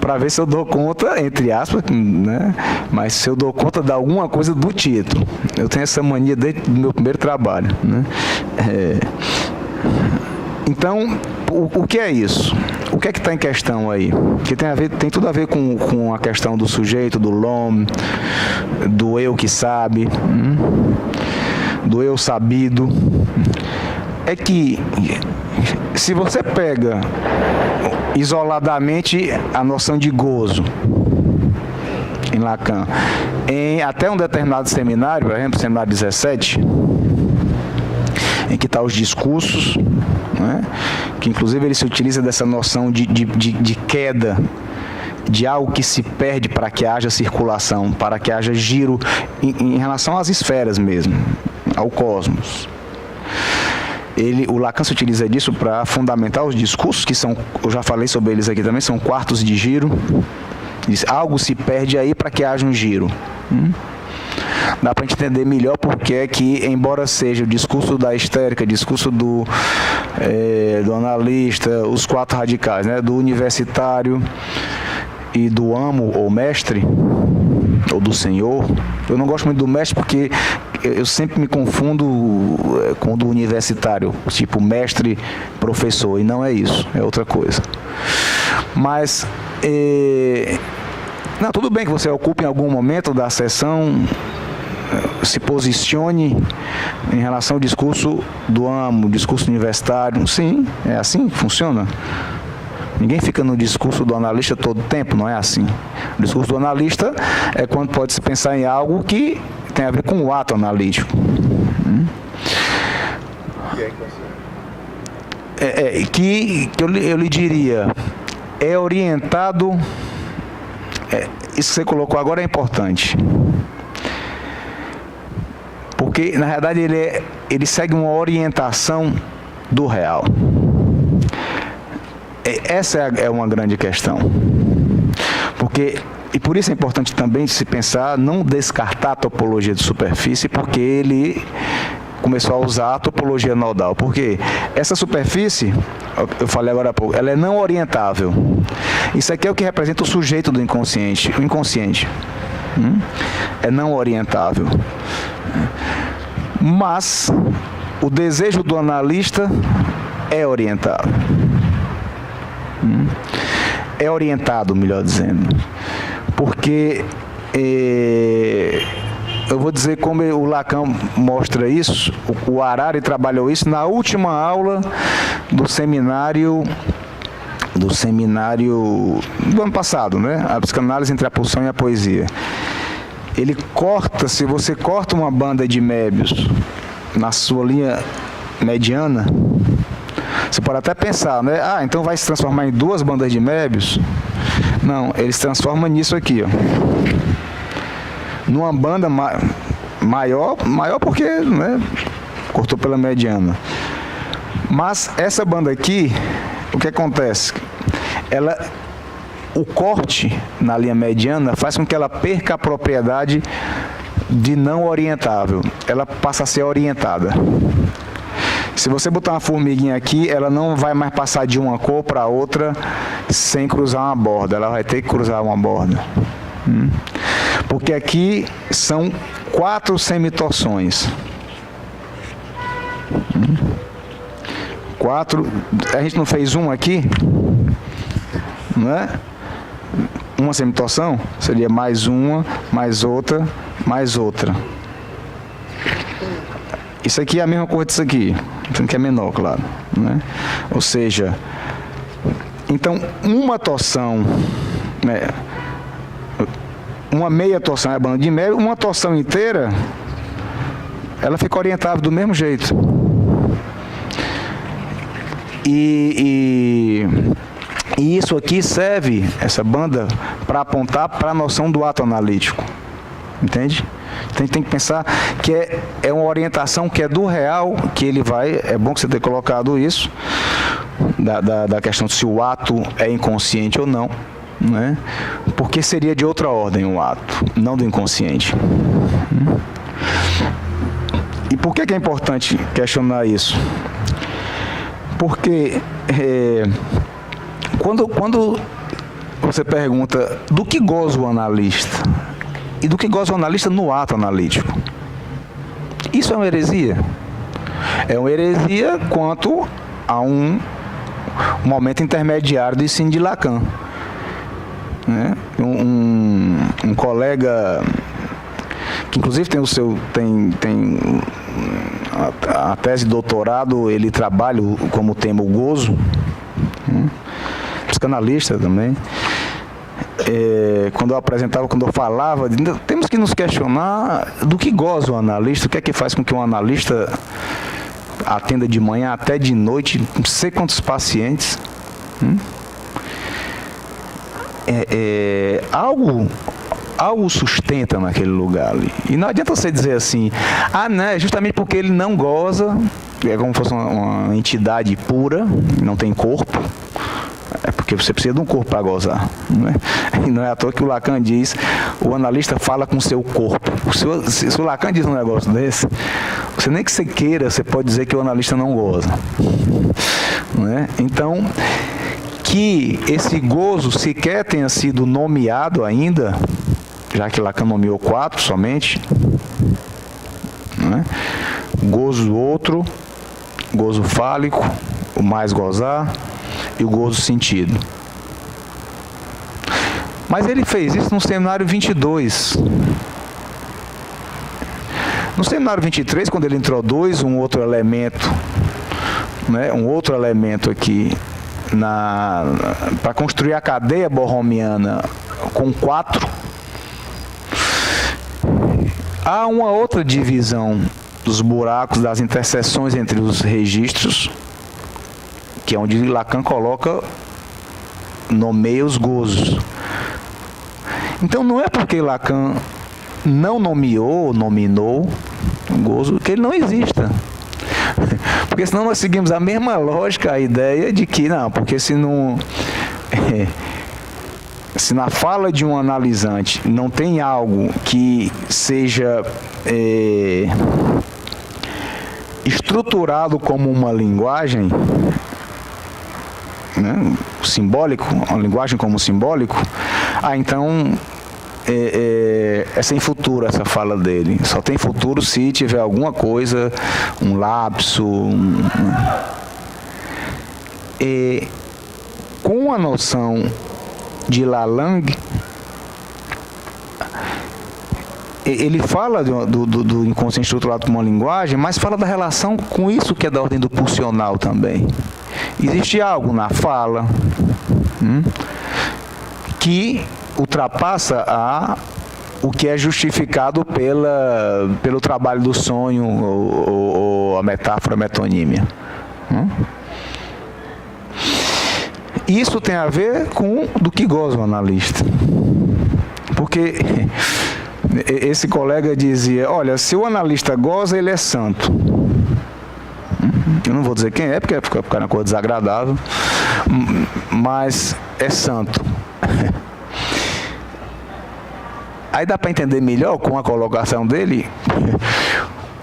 para ver se eu dou conta, entre aspas, né? Mas se eu dou conta de alguma coisa do título. Eu tenho essa mania desde o meu primeiro trabalho. Né? Então, o que é isso? O que é que está em questão aí? Que tem tudo a ver com a questão do sujeito, do l'homme, do eu que sabe, do eu sabido. É que se você pega isoladamente a noção de gozo em Lacan, em até um determinado seminário, por exemplo, seminário 17, em que está os discursos, né? Que inclusive ele se utiliza dessa noção de queda, de algo que se perde para que haja circulação, para que haja giro em relação às esferas mesmo, ao cosmos. O Lacan se utiliza disso para fundamentar os discursos, que são, eu já falei sobre eles aqui também, são quartos de giro. Diz, algo se perde aí para que haja um giro. Dá para a gente entender melhor porque é que, embora seja o discurso da histérica, discurso do analista, os quatro radicais, né, do universitário e do amo ou mestre, ou do senhor, eu não gosto muito do mestre porque eu sempre me confundo com o do universitário, tipo mestre, professor, e não é isso, é outra coisa. Mas, não, tudo bem que você ocupe em algum momento da sessão, se posicione em relação ao discurso do amo, discurso universitário, sim, é assim que funciona. Ninguém fica no discurso do analista todo o tempo, não é assim. O discurso do analista é quando pode se pensar em algo que tem a ver com o ato analítico. Que eu lhe diria, é orientado, isso que você colocou agora é importante. Porque, na verdade, ele segue uma orientação do real. Essa é uma grande questão. E por isso é importante também se pensar, não descartar a topologia de superfície, porque ele começou a usar a topologia nodal. Porque essa superfície, eu falei agora há pouco, ela é não orientável. Isso aqui é o que representa o sujeito do inconsciente, o inconsciente. É não orientável. Mas o desejo do analista é orientado. É orientado, melhor dizendo. Porque eu vou dizer como o Lacan mostra isso. O Harari trabalhou isso na última aula do seminário do ano passado, né? A psicanálise entre a pulsão e a poesia. Ele corta, se você corta uma banda de Möbius na sua linha mediana, você pode até pensar, né? Ah, então vai se transformar em duas bandas de Möbius? Não, ele se transforma nisso aqui, ó. Numa banda maior porque, né, cortou pela mediana. Mas essa banda aqui, o que acontece? O corte na linha mediana faz com que ela perca a propriedade de não orientável. Ela passa a ser orientada. Se você botar uma formiguinha aqui, ela não vai mais passar de uma cor para outra sem cruzar uma borda. Ela vai ter que cruzar uma borda. Porque aqui são 4 semitorções. 4. A gente não fez uma aqui? Não é? Uma semitorção seria mais uma, mais outra, mais outra. Isso aqui é a mesma coisa disso aqui, que é menor, claro, né? Ou seja, então uma torção, né? Uma meia torção é a banda de Möbius, uma torção inteira, ela fica orientável do mesmo jeito. E isso aqui serve, essa banda, para apontar para a noção do ato analítico. Entende? Então a gente tem que pensar que é uma orientação que é do real, que ele vai, é bom que você tenha colocado isso, da questão de se o ato é inconsciente ou não, né? Porque seria de outra ordem o ato, não do inconsciente. E por que é importante questionar isso? Porque quando você pergunta do que goza o analista e do que goza o analista no ato analítico, isso é uma heresia. É uma heresia quanto a um momento intermediário do ensino de Lacan. Né? Um colega que inclusive tem a tese de doutorado, ele trabalha como tema o gozo, psicanalista também. Quando eu falava, temos que nos questionar do que goza o analista, o que é que faz com que um analista atenda de manhã até de noite, não sei quantos pacientes. Algo sustenta naquele lugar ali. E não adianta você dizer assim, né, justamente porque ele não goza, é como se fosse uma entidade pura, não tem corpo, é porque você precisa de um corpo para gozar. Né? E não é à toa que o Lacan diz, o analista fala com o seu corpo. Se o Lacan diz um negócio desse, você nem que você queira, você pode dizer que o analista não goza. Né? Então, que esse gozo sequer tenha sido nomeado ainda, já que Lacan nomeou 4 somente, né? Gozo outro, gozo fálico, o mais gozar e o gozo sentido. Mas ele fez isso no seminário 22. No seminário 23, quando ele introduz um outro elemento, né? Um outro elemento aqui para construir a cadeia borromiana com 4, há uma outra divisão dos buracos, das interseções entre os registros, que é onde Lacan nomeia os gozos. Então não é porque Lacan não nominou o gozo que ele não exista. Porque senão nós seguimos a mesma lógica, a ideia de que, não, porque se na fala de um analisante não tem algo que seja estruturado como uma linguagem, né, simbólico, uma linguagem como simbólico, então é sem futuro essa fala dele. Só tem futuro se tiver alguma coisa, um lapso. Com a noção de Lalande, ele fala do inconsciente estruturado como uma linguagem, mas fala da relação com isso que é da ordem do pulsional também. Existe algo na fala que ultrapassa o que é justificado pelo trabalho do sonho ou a metáfora, a metonímia. Isso tem a ver com do que goza o analista. Porque esse colega dizia, olha, se o analista goza, ele é santo. Eu não vou dizer quem é, porque é ficar uma coisa desagradável, mas é santo. Aí dá para entender melhor com a colocação dele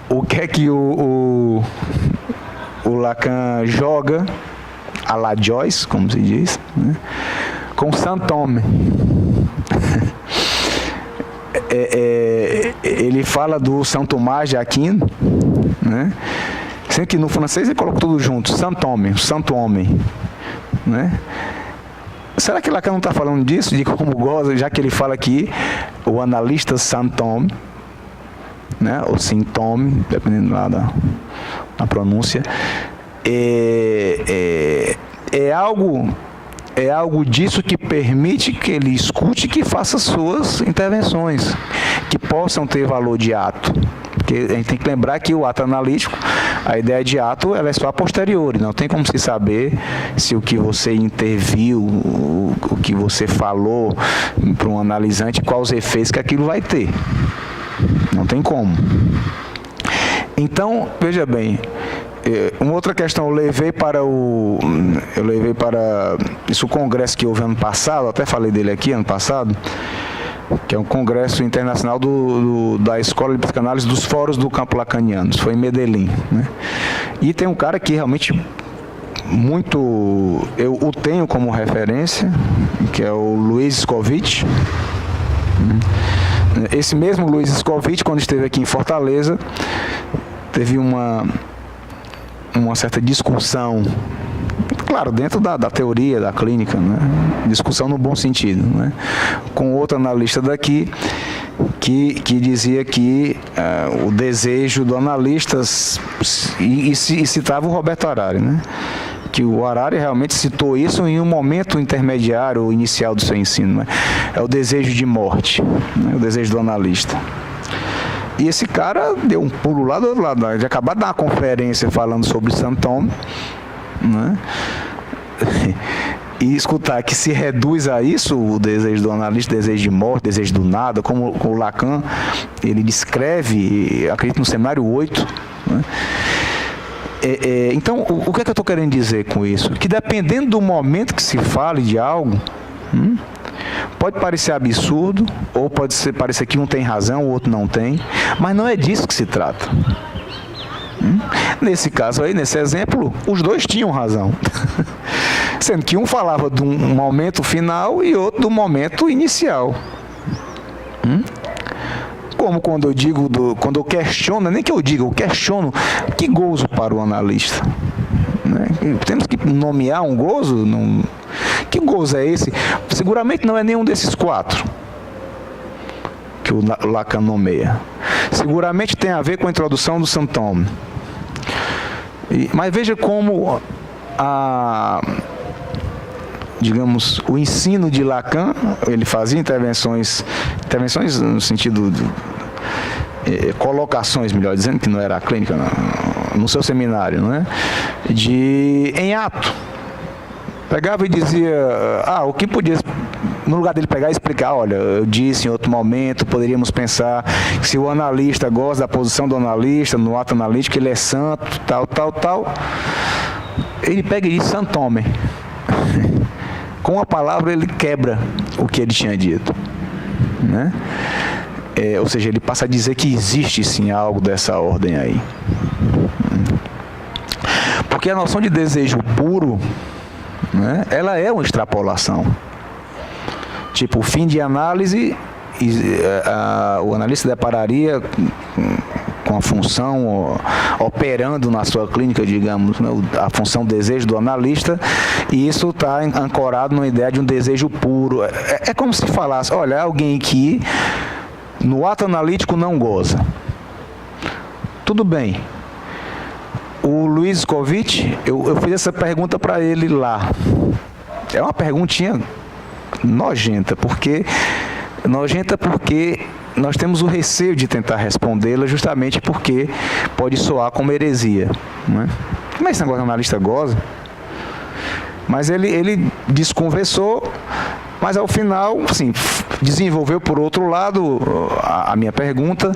o que é que o Lacan joga a la Joyce, como se diz, né, com Saint-Homme. Ele fala do São Tomás de Aquino, né? Sendo que no francês ele coloca tudo junto, Saint-Homme, Santo Homem, né? Será que Lacan não está falando disso, de como goza, já que ele fala aqui, o analista Saint-Homme, né? Ou Saint-Homme, dependendo lá da pronúncia, é algo disso que permite que ele escute e que faça suas intervenções, que possam ter valor de ato. Porque a gente tem que lembrar que o ato analítico, a ideia de ato, ela é só a posteriori, não tem como se saber se o que você interviu, o que você falou para um analisante, quais os efeitos que aquilo vai ter. Não tem como. Então, veja bem, uma outra questão, eu levei para isso, o congresso que houve ano passado, até falei dele aqui ano passado, que é um congresso internacional da Escola de Psicanálise dos Fóruns do Campo Lacaniano, foi em Medellín, né? E tem um cara que realmente eu o tenho como referência, que é o Luiz Scovitch. Esse mesmo Luiz Scovitch, quando esteve aqui em Fortaleza, teve uma certa discussão, claro, dentro da teoria, da clínica, né? Discussão no bom sentido, né? Com outro analista daqui, que dizia que o desejo do analista, e citava o Roberto Harari, né? Que o Harari realmente citou isso em um momento intermediário ou inicial do seu ensino, né? É o desejo de morte, né? O desejo do analista. E esse cara deu um pulo lá do outro lado, ele acabou de dar uma conferência falando sobre Saint-Homme, né? E escutar que se reduz a isso, o desejo do analista, desejo de morte, desejo do nada, como o Lacan, ele descreve, acredito no seminário 8, né? Então, o que é que eu estou querendo dizer com isso? Que dependendo do momento que se fale de algo, pode parecer absurdo, ou pode parecer que um tem razão, o outro não tem, mas não é disso que se trata. Nesse caso aí, nesse exemplo, os dois tinham razão. Sendo que um falava de um momento final e outro do momento inicial. Como quando eu digo, quando eu questiono, nem que eu diga, eu questiono, que gozo para o analista? Né? Temos que nomear um gozo? Não. Que gozo é esse? Seguramente não é nenhum desses quatro que o Lacan nomeia. Seguramente tem a ver com a introdução do Saint-Homme. Mas veja como digamos, o ensino de Lacan, ele fazia intervenções no sentido de colocações, melhor dizendo, que não era a clínica, no seu seminário, não é? Em ato. Pegava e dizia, o que podia, no lugar dele pegar e explicar, olha, eu disse em outro momento, poderíamos pensar que se o analista gosta da posição do analista, no ato analítico, ele é santo, tal. Ele pega e diz Saint-Homme. Com a palavra ele quebra o que ele tinha dito, né? Ou seja, ele passa a dizer que existe sim algo dessa ordem aí. Porque a noção de desejo puro, né, ela é uma extrapolação. Tipo, o fim de análise o analista depararia com a função operando na sua clínica, digamos, né, a função desejo do analista, e isso está ancorado numa ideia de um desejo puro. É como se falasse, olha, alguém que no ato analítico não goza. Tudo bem. O Luiz Scovitch, eu fiz essa pergunta para ele lá. É uma perguntinha nojenta, porque nós temos o receio de tentar respondê-la justamente porque pode soar como heresia. Não é? Como é esse negócio de analista goza? Mas ele desconversou, mas ao final, assim, desenvolveu por outro lado a minha pergunta,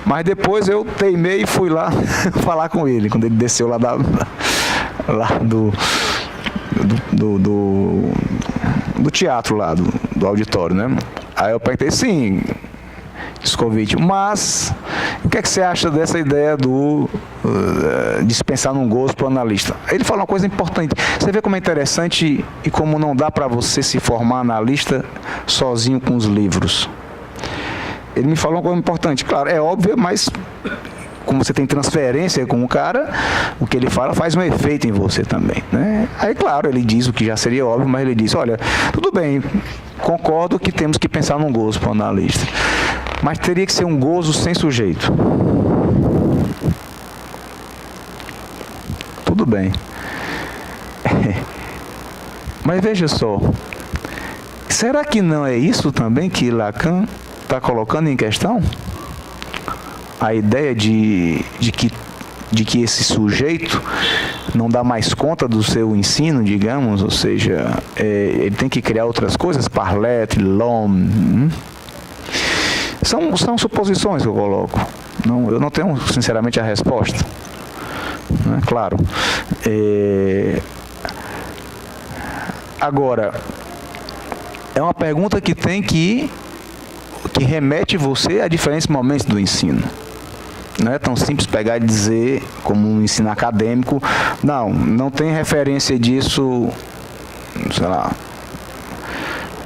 mas depois eu teimei e fui lá falar com ele, quando ele desceu lá do teatro lá, do auditório, né? Aí eu perguntei, sim, Scovitch, mas o que é que você acha dessa ideia de dispensar num gozo para o analista? Ele falou uma coisa importante. Você vê como é interessante e como não dá para você se formar analista sozinho com os livros. Ele me falou uma coisa importante. Claro, é óbvio, mas como você tem transferência com o cara, o que ele fala faz um efeito em você também, né? Aí, claro, ele diz o que já seria óbvio, mas ele diz, olha, tudo bem, concordo que temos que pensar num gozo para o analista, mas teria que ser um gozo sem sujeito. Tudo bem. Mas veja só, será que não é isso também que Lacan está colocando em questão? A ideia de que esse sujeito não dá mais conta do seu ensino, digamos, ou seja, ele tem que criar outras coisas, Parlet, L'Homme. São suposições que eu coloco. Eu não tenho, sinceramente, a resposta. Né? Claro. Agora, é uma pergunta que remete você a diferentes momentos do ensino. Não é tão simples pegar e dizer, como um ensino acadêmico, não tem referência disso, sei lá,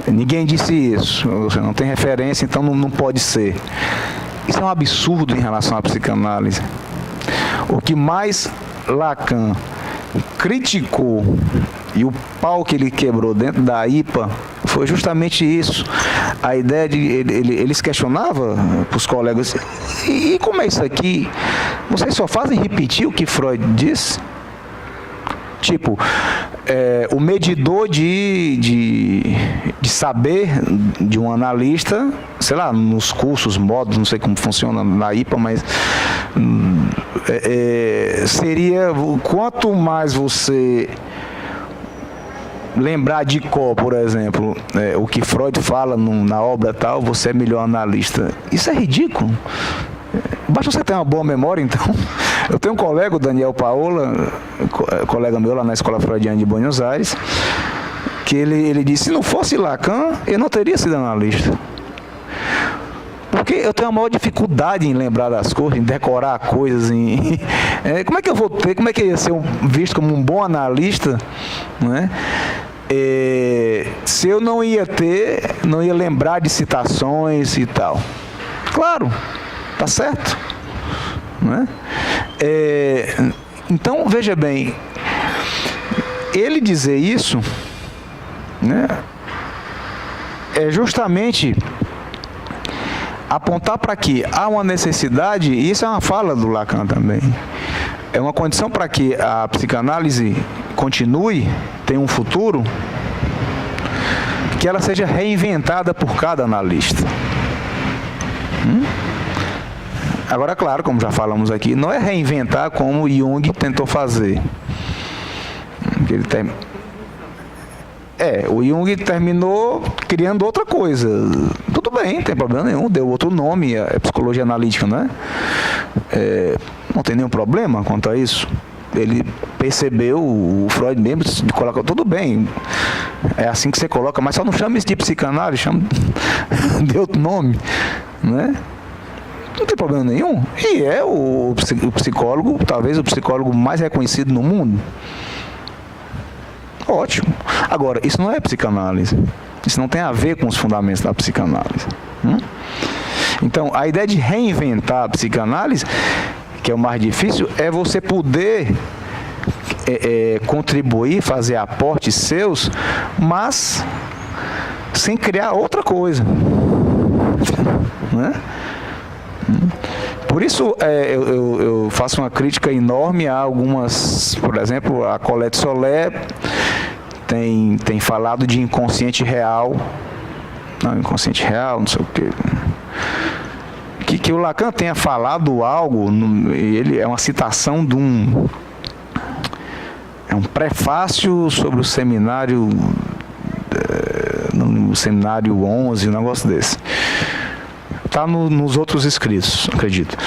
ninguém disse isso, você não tem referência, então não pode ser. Isso é um absurdo em relação à psicanálise. O que mais Lacan criticou e o pau que ele quebrou dentro da IPA foi justamente isso. A ideia de... Eles questionavam para os colegas, e como é isso aqui? Vocês só fazem repetir o que Freud disse? Tipo, o medidor de saber de um analista, sei lá, nos cursos, modos, não sei como funciona na IPA, mas seria quanto mais você lembrar de cor, por exemplo, o que Freud fala na obra tal, você é melhor analista. Isso é ridículo. Basta você ter uma boa memória, então. Eu tenho um colega, o Daniel Paola, colega meu lá na Escola Freudiana de Buenos Aires, que ele disse, se não fosse Lacan, eu não teria sido analista. Porque eu tenho a maior dificuldade em lembrar das coisas, em decorar coisas. Como é que eu vou ter, como é que eu ia ser visto como um bom analista, não é? Se eu não ia lembrar de citações e tal. Claro, tá certo. Não é? Então, veja bem, ele dizer isso, né, é justamente apontar para que há uma necessidade, e isso é uma fala do Lacan também, é uma condição para que a psicanálise continue, tenha um futuro, que ela seja reinventada por cada analista. Agora, claro, como já falamos aqui, não é reinventar como Jung tentou fazer. O Jung terminou criando outra coisa. Tudo bem, não tem problema nenhum, deu outro nome, é psicologia analítica, né? Não tem nenhum problema quanto a isso. Ele percebeu, o Freud mesmo, de colocar, tudo bem, é assim que você coloca, mas só não chama isso de psicanálise, chama de outro nome, né? Não tem problema nenhum. E é o psicólogo, talvez o psicólogo mais reconhecido no mundo. Ótimo. Agora, isso não é psicanálise. Isso não tem a ver com os fundamentos da psicanálise. Então, a ideia de reinventar a psicanálise, que é o mais difícil, é você poder contribuir, fazer aportes seus, mas sem criar outra coisa. Né? Por isso, eu faço uma crítica enorme a algumas, por exemplo, a Colette Solé tem falado de inconsciente real. Não, inconsciente real, não sei o quê. Que o Lacan tenha falado algo, ele é uma citação de um prefácio sobre o seminário, no seminário 11, um negócio desse. Está nos outros escritos, acredito.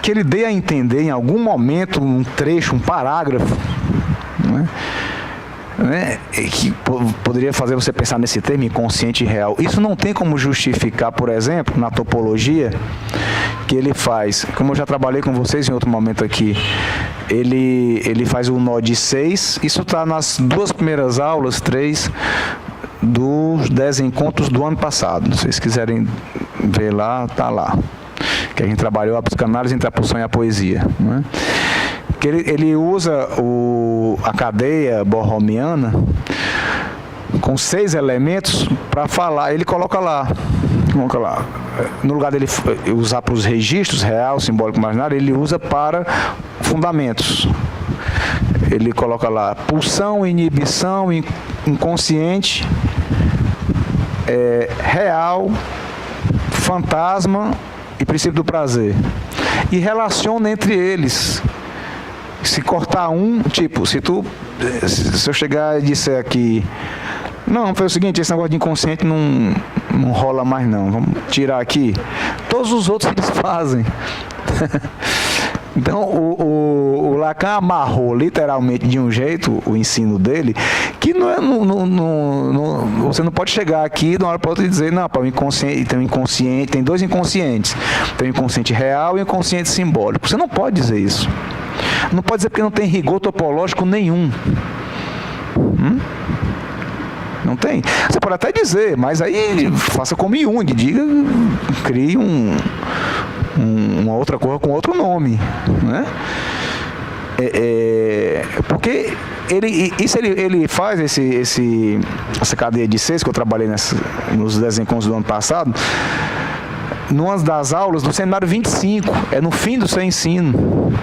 Que ele dê a entender em algum momento, um trecho, um parágrafo, que poderia fazer você pensar nesse termo inconsciente real. Isso não tem como justificar, por exemplo, na topologia, que ele faz, como eu já trabalhei com vocês em outro momento aqui, ele faz o nó de 6, isso está nas 2 primeiras aulas, 3, dos 10 encontros do ano passado. Se vocês quiserem ver lá, está lá. Que a gente trabalhou a psicanálise entre a pulsão e a poesia. Né? Que ele usa a cadeia borromiana com 6 elementos para falar. Ele coloca lá. No lugar dele usar para os registros, real, simbólico, imaginário, ele usa para fundamentos. Ele coloca lá pulsão, inibição, inconsciente, real, fantasma e princípio do prazer. E relaciona entre eles. Se cortar um, tipo, se eu chegar e disser aqui, não, foi o seguinte, esse negócio de inconsciente não rola mais não, vamos tirar aqui. Todos os outros eles fazem. Então, o Lacan amarrou literalmente de um jeito o ensino dele, que você não pode chegar aqui de uma hora para outra e dizer, não, o inconsciente, tem 2 inconscientes. Tem o inconsciente real e o inconsciente simbólico. Você não pode dizer isso. Não pode dizer porque não tem rigor topológico nenhum. Não tem. Você pode até dizer, mas aí faça como Jung, crie uma outra coisa com outro nome, né? Porque ele faz essa cadeia de 6 que eu trabalhei nos 10 encontros do ano passado, numa das aulas do seminário 25, é no fim do seu ensino.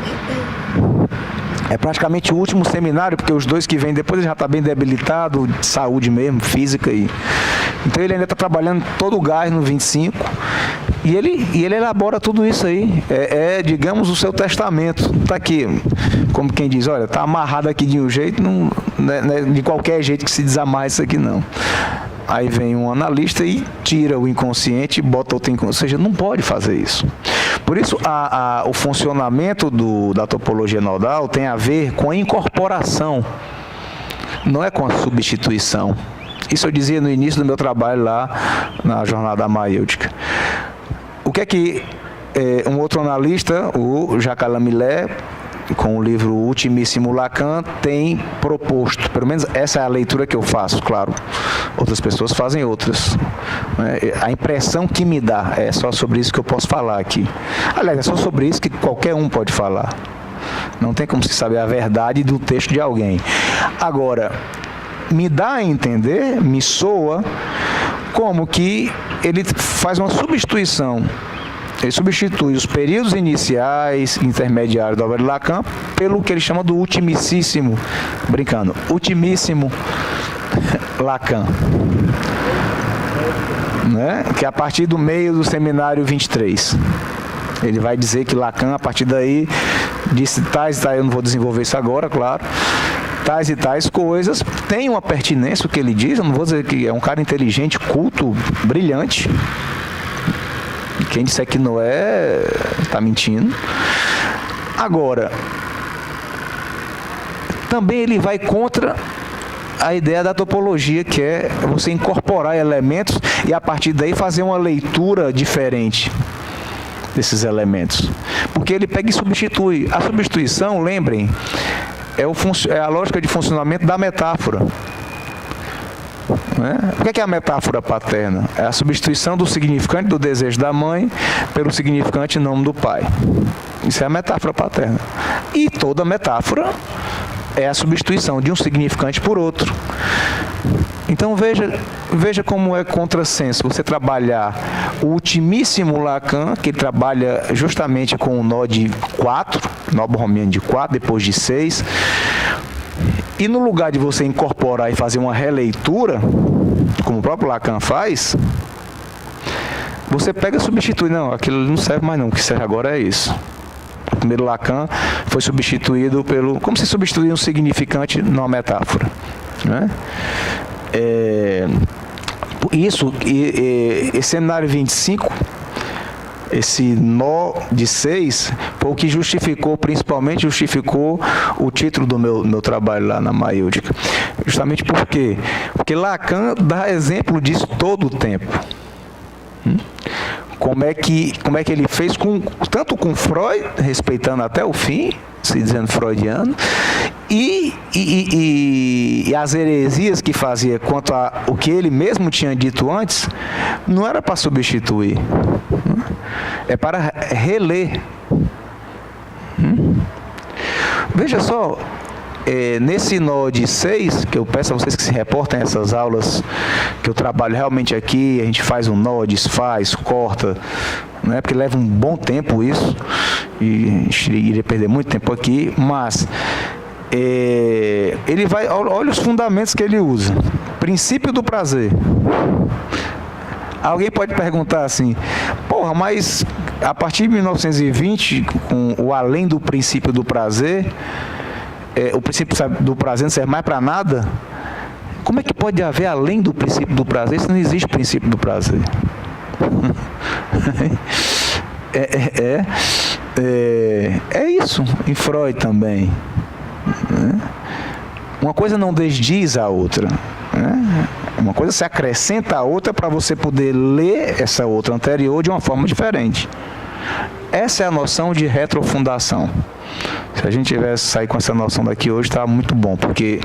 É praticamente o último seminário, porque os 2 que vêm depois ele já está bem debilitado, de saúde mesmo, física. Então ele ainda está trabalhando todo o gás no 25. E ele elabora tudo isso aí. Digamos, o seu testamento. Está aqui, como quem diz, olha, está amarrado aqui de um jeito, não é de qualquer jeito que se desamarra isso aqui, não. Aí vem um analista e tira o inconsciente e bota outro inconsciente. Ou seja, não pode fazer isso. Por isso, o funcionamento da topologia nodal tem a ver com a incorporação, não é com a substituição. Isso eu dizia no início do meu trabalho lá na jornada maêutica. O que é que um outro analista, o Jacques Lamillet, com o livro Ultimíssimo Lacan, tem proposto, pelo menos essa é a leitura que eu faço, claro, outras pessoas fazem outras. A impressão que me dá é só sobre isso que eu posso falar aqui. Aliás, é só sobre isso que qualquer um pode falar. Não tem como se saber a verdade do texto de alguém. Agora, me dá a entender, me soa, como que ele faz uma substituição. Ele substitui os períodos iniciais, intermediários da obra de Lacan pelo que ele chama do ultimíssimo, ultimíssimo Lacan. Né? Que é a partir do meio do seminário 23. Ele vai dizer que Lacan, a partir daí, disse tais e tais, eu não vou desenvolver isso agora, claro, tais e tais coisas, tem uma pertinência o que ele diz, eu não vou dizer que é um cara inteligente, culto, brilhante. Quem disser que não é, está mentindo. Agora, também ele vai contra a ideia da topologia, que é você incorporar elementos e a partir daí fazer uma leitura diferente desses elementos. Porque ele pega e substitui. A substituição, lembrem, é a lógica de funcionamento da metáfora. Né? O que é a metáfora paterna? É a substituição do significante do desejo da mãe pelo significante nome do pai. Isso é a metáfora paterna. E toda metáfora é a substituição de um significante por outro. Então veja como é contrassenso você trabalhar o ultimíssimo Lacan, que ele trabalha justamente com o nó de 4, nó borromiano de 4, depois de 6, e no lugar de você incorporar e fazer uma releitura, como o próprio Lacan faz, você pega e substitui. Não, aquilo não serve mais não, o que serve agora é isso. O primeiro Lacan foi substituído pelo... Como se substituir um significante numa metáfora, né? Esse seminário 25, esse nó de 6, foi o que principalmente justificou o título do meu trabalho lá na Maiúdica. Justamente por quê? Porque Lacan dá exemplo disso todo o tempo. Como é que ele fez tanto com Freud, respeitando até o fim, se dizendo freudiano, e as heresias que fazia quanto a o que ele mesmo tinha dito antes, não era para substituir, é para reler. Veja só, nesse nó de 6, que eu peço a vocês que se reportem a essas aulas, que eu trabalho realmente aqui, a gente faz um nó, desfaz, corta, né, porque leva um bom tempo isso, e a gente iria perder muito tempo aqui, mas ele vai, olha os fundamentos que ele usa. Princípio do prazer. Alguém pode perguntar assim, porra, mas a partir de 1920, com o além do princípio do prazer, o princípio do prazer não serve mais para nada? Como é que pode haver além do princípio do prazer se não existe princípio do prazer? É isso, em Freud também. Uma coisa não desdiz a outra. Uma coisa se acrescenta a outra para você poder ler essa outra anterior de uma forma diferente. Essa é a noção de retrofundação. Se a gente tivesse saído com essa noção daqui hoje, estava muito bom, porque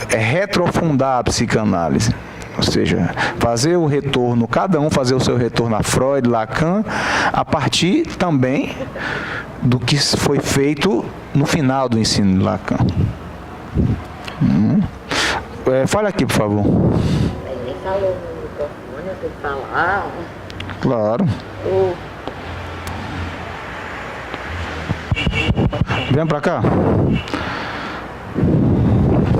é retrofundar a psicanálise. Ou seja, fazer o retorno, cada um fazer o seu retorno a Freud, Lacan, a partir também do que foi feito no final do ensino de Lacan. Fale aqui, por favor. Ele falou no microfone, eu tenho que falar. Claro. Vem pra cá.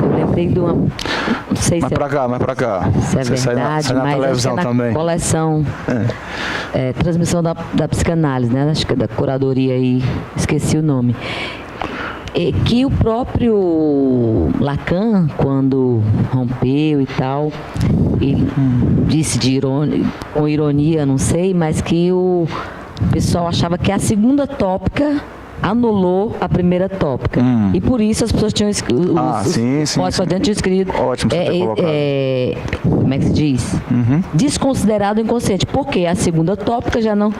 Eu lembrei de uma... Não sei mais se pra cá, mais pra cá. Se é você verdade, sai na mas televisão acho que é na também. Coleção, transmissão da psicanálise, né? Acho que da curadoria aí, esqueci o nome. Que o próprio Lacan, quando rompeu e tal, ele disse com ironia, não sei, mas que o pessoal achava que a segunda tópica anulou a primeira tópica. E por isso as pessoas tinham escrito. Tinham escrito. Ótimo, você ter colocado. Como é que se diz? Desconsiderado o inconsciente. Porque a segunda tópica já não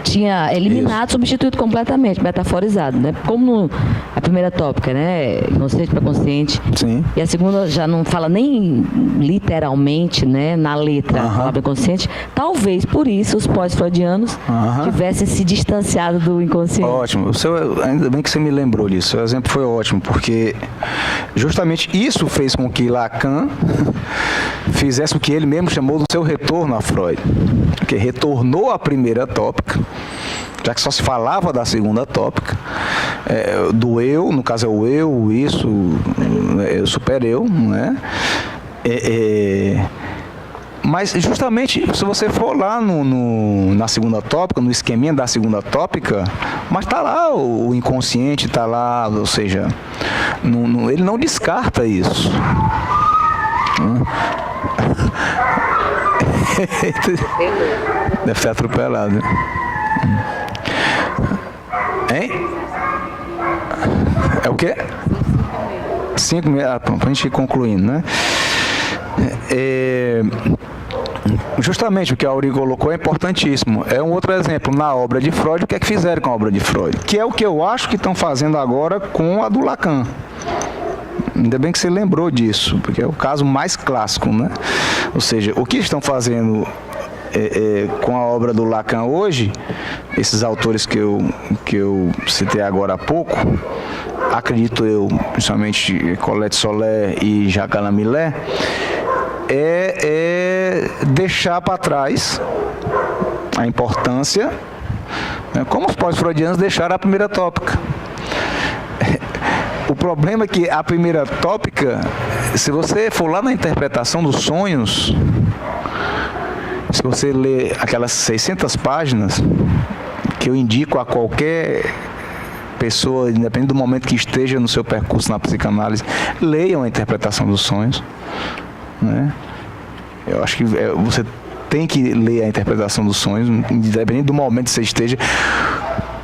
tinha eliminado, substituído completamente, metaforizado, né? Como a primeira tópica, né? Inconsciente para consciente. Sim. E a segunda já não fala nem literalmente, né? Na letra, a palavra inconsciente. Talvez por isso os pós-freudianos tivessem se distanciado do inconsciente. Ótimo. Ainda bem que você me lembrou disso. O exemplo foi ótimo, porque justamente isso fez com que Lacan fizesse o que ele mesmo chamou do seu retorno a Freud, que retornou à primeira tópica, já que só se falava da segunda tópica, do eu, no caso é o eu, o isso, o super-eu, né? Mas justamente, se você for lá na segunda tópica, no esqueminha da segunda tópica, mas está lá o inconsciente, está lá, ou seja, ele não descarta isso. Deve ser atropelado. Hein? É o quê? 5 minutos, para a gente ir concluindo, né? Justamente o que a Auri colocou é importantíssimo. É um outro exemplo. Na obra de Freud, o que é que fizeram com a obra de Freud? Que é o que eu acho que estão fazendo agora com a do Lacan. Ainda bem que você lembrou disso, porque é o caso mais clássico, né? Ou seja, o que estão fazendo com a obra do Lacan hoje, esses autores que eu citei agora há pouco, acredito eu, principalmente Colette Soler e Jacques Alain Millet, é deixar para trás a importância, né, como os pós-freudianos deixaram a primeira tópica. O problema é que a primeira tópica, se você for lá na interpretação dos sonhos, se você ler aquelas 600 páginas, que eu indico a qualquer pessoa, independente do momento que esteja no seu percurso na psicanálise, leiam a interpretação dos sonhos, né? Eu acho que você tem que ler a interpretação dos sonhos, independente do momento que você esteja,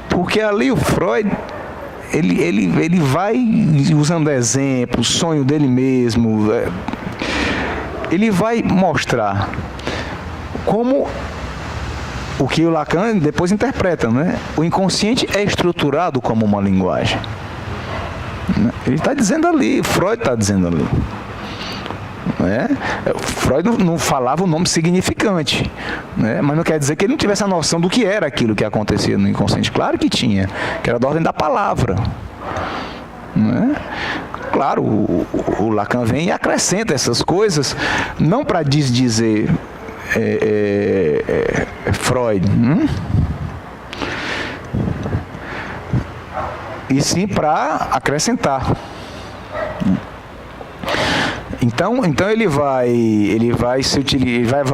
porque ali o Freud, ele vai usando exemplos, sonho dele mesmo, ele vai mostrar como o que o Lacan depois interpreta, né? O inconsciente é estruturado como uma linguagem. Ele está dizendo ali, Freud está dizendo ali. Né? Freud não falava o nome significante, né? Mas não quer dizer que ele não tivesse a noção do que era aquilo que acontecia no inconsciente. Claro que tinha, que era da ordem da palavra, né? Claro, o Lacan vem e acrescenta essas coisas, não para desdizer Freud, e sim para acrescentar. Então ele vai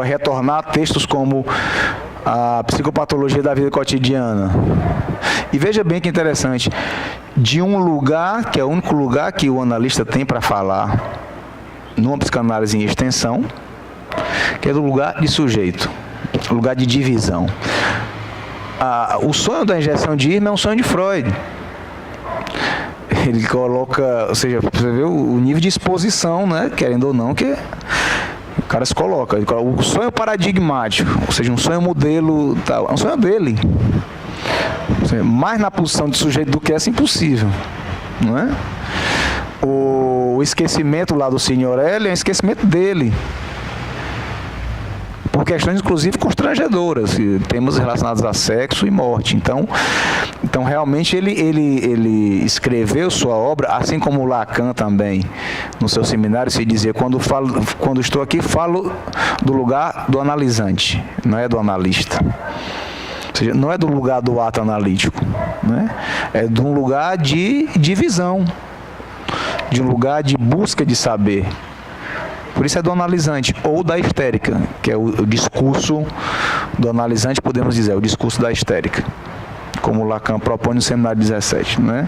retornar a textos como a psicopatologia da vida cotidiana. E veja bem que interessante, de um lugar, que é o único lugar que o analista tem para falar numa psicanálise em extensão, que é do lugar de sujeito, lugar de divisão. O sonho da injeção de Irma é um sonho de Freud. Ele coloca, ou seja, você vê o nível de exposição, né, querendo ou não, que o cara se coloca. Ele coloca o sonho paradigmático, ou seja, um sonho modelo, tal, é um sonho dele. Ou seja, mais na posição de sujeito do que essa, impossível, não é? O esquecimento lá do Signorelli é um esquecimento dele, por questões inclusive constrangedoras, temas relacionados a sexo e morte. Então realmente ele escreveu sua obra, assim como o Lacan também, no seu seminário se dizia, quando estou aqui falo do lugar do analisante, não é do analista. Ou seja, não é do lugar do ato analítico, né? É de um lugar de divisão, de um lugar de busca de saber. Por isso é do analisante, ou da histérica, que é o discurso do analisante, podemos dizer, o discurso da histérica, como Lacan propõe no seminário 17, né?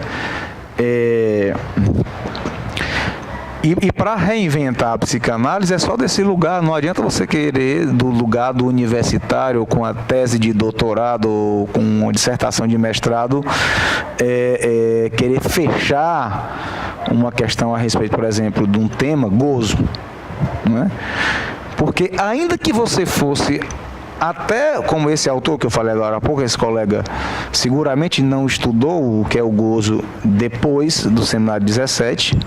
E para reinventar a psicanálise é só desse lugar, não adianta você querer do lugar do universitário com a tese de doutorado ou com uma dissertação de mestrado, querer fechar uma questão a respeito, por exemplo, de um tema, gozo. Não é? Porque ainda que você fosse, até como esse autor que eu falei agora há pouco, esse colega seguramente não estudou o que é o gozo depois do seminário 17,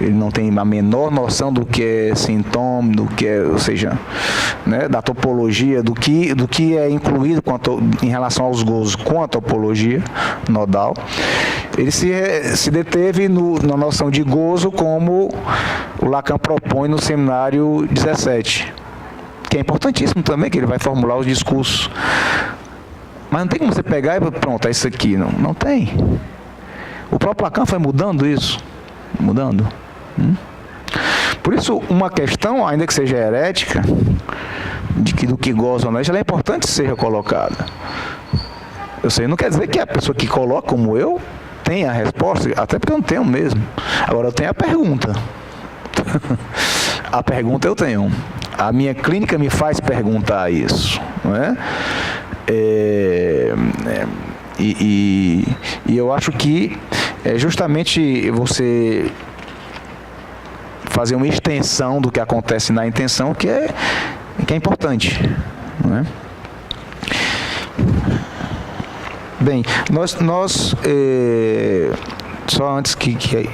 ele não tem a menor noção do que é sintoma, do que é, ou seja, né, da topologia, do que é incluído em relação aos gozos com a topologia nodal. Ele se deteve na noção de gozo como o Lacan propõe no seminário 17, que é importantíssimo também, que ele vai formular os discursos. Mas não tem como você pegar e pronto, é isso aqui. Não tem. O próprio Lacan foi mudando isso. Mudando. Por isso, uma questão, ainda que seja herética, do que goza ou não, ela é importante que seja colocada. Eu sei, não quer dizer que a pessoa que coloca como eu tenha a resposta, até porque eu não tenho mesmo. Agora eu tenho a pergunta. A pergunta eu tenho. A minha clínica me faz perguntar isso, não é? E eu acho que é justamente você fazer uma extensão do que acontece na intenção que é importante, não é? Bem, nós só antes que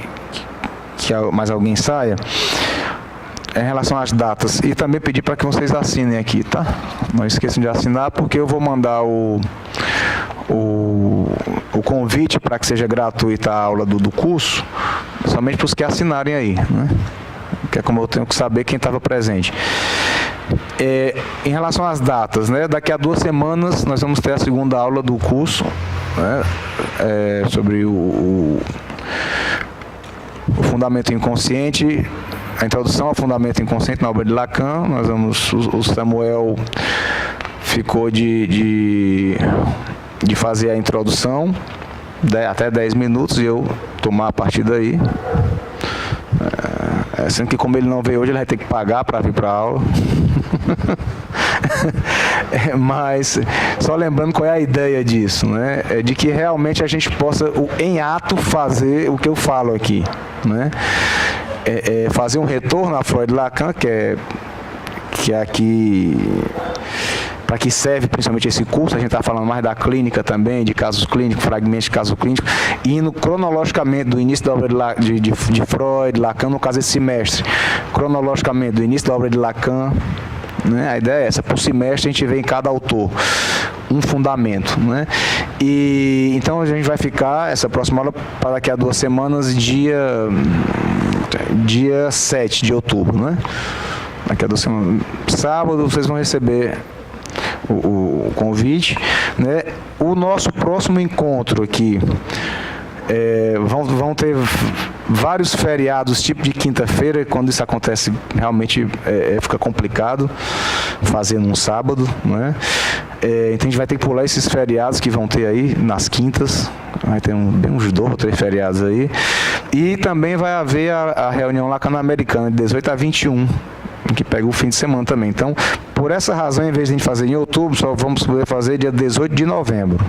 que mais alguém saia, em relação às datas, e também pedir para que vocês assinem aqui, tá? Não esqueçam de assinar, porque eu vou mandar o convite para que seja gratuita a aula do curso, somente para os que assinarem aí, né? Que é como eu tenho que saber quem estava presente. Em relação às datas, né? Daqui a 2 semanas nós vamos ter a segunda aula do curso, né? Sobre o fundamento inconsciente, a introdução ao fundamento inconsciente na obra de Lacan. O Samuel ficou de fazer a introdução, até 10 minutos, e eu tomar a partir daí. Sendo que, como ele não veio hoje, ele vai ter que pagar para vir para a aula. Mas, só lembrando qual é a ideia disso, né? É de que realmente a gente possa, em ato, fazer o que eu falo aqui, né? Fazer um retorno à Freud e Lacan, que é aqui, para que serve principalmente esse curso. A gente está falando mais da clínica também, de casos clínicos, fragmentos de casos clínicos, indo cronologicamente do início da obra de Freud, Lacan, no caso esse semestre, cronologicamente do início da obra de Lacan, né? A ideia é essa: por semestre a gente vê em cada autor um fundamento, né? E então a gente vai ficar, essa próxima aula, para daqui a 2 semanas, dia 7 de outubro, né? Daqui a 2 semanas, sábado, vocês vão receber o convite, né? O nosso próximo encontro aqui, vão ter vários feriados, tipo de quinta-feira. Quando isso acontece, realmente fica complicado fazer num sábado, né? Então a gente vai ter que pular esses feriados que vão ter aí nas quintas. Vai ter uns 2 ou 3 feriados aí. E também vai haver a reunião Lacano-Americana, de 18 a 21, que pega o fim de semana também. Então, por essa razão, em vez de a gente fazer em outubro, só vamos poder fazer dia 18 de novembro.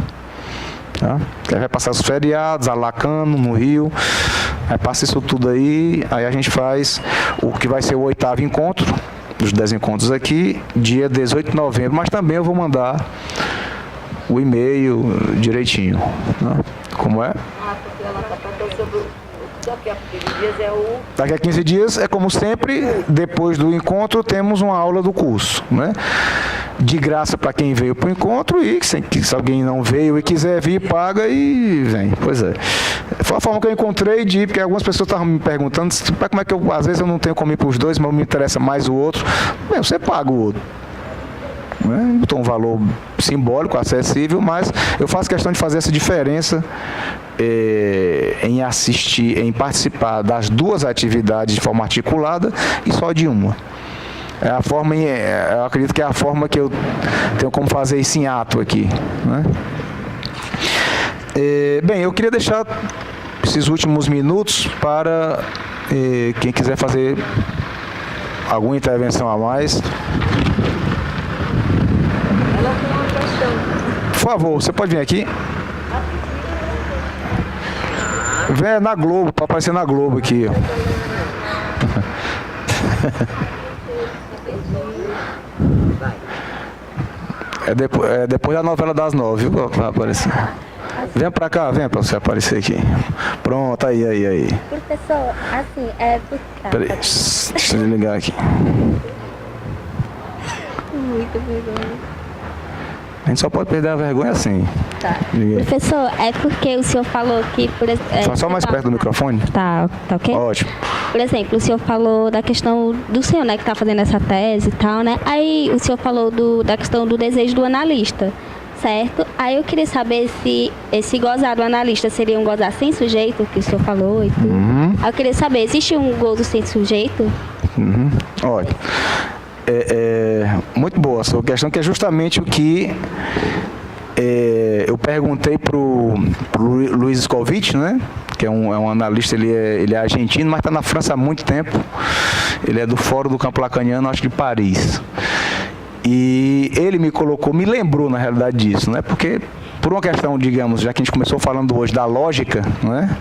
Tá? Aí vai passar os feriados, a Lacano, no Rio. Aí passa isso tudo aí a gente faz o que vai ser o 8º encontro, os 10 encontros aqui, dia 18 de novembro. Mas também eu vou mandar o e-mail direitinho. Tá? Como é? Porque ela está perguntando sobre daqui a 15 dias Daqui a 15 dias, como sempre, depois do encontro, temos uma aula do curso, né? De graça para quem veio para o encontro, e se alguém não veio e quiser vir, paga e vem. Pois é. Foi a forma que eu encontrei porque algumas pessoas estavam me perguntando como é que às vezes eu não tenho como ir para os dois, mas me interessa mais o outro. Bem, você paga o outro. Botou um valor simbólico, acessível, mas eu faço questão de fazer essa diferença em assistir, em participar das 2 atividades de forma articulada e só de uma. É a forma, eu acredito que é a forma que eu tenho como fazer isso em ato aqui, né? Bem, eu queria deixar esses últimos minutos para quem quiser fazer alguma intervenção a mais. ela tem uma questão. Por favor, você pode vir aqui. Vem na Globo, para aparecer na Globo aqui. Depois da novela das 9, viu? Vai aparecer. Vem pra cá, vem pra você aparecer aqui. Pronto, aí. Professor, assim, Peraí, deixa eu ligar aqui. Muito vergonha. A gente só pode perder a vergonha assim. Tá. Professor, é porque o senhor falou que... Fala só mais perto do microfone. Tá ok? Ótimo. Por exemplo, o senhor falou da questão do senhor, né, que está fazendo essa tese e tal, né? Aí o senhor falou da questão do desejo do analista, certo? Aí eu queria saber se esse gozar do analista seria um gozar sem sujeito, que o senhor falou e tudo. Uhum. Aí eu queria saber, existe um gozo sem sujeito? Uhum. Olha, muito boa a sua questão, que é justamente o que eu perguntei pro Luiz Scovitch, né? Que é um analista, ele é argentino, mas está na França há muito tempo. Ele é do Fórum do Campo Lacaniano, acho que de Paris. E ele me lembrou, na realidade, disso, né? Porque, por uma questão, digamos, já que a gente começou falando hoje da lógica, né?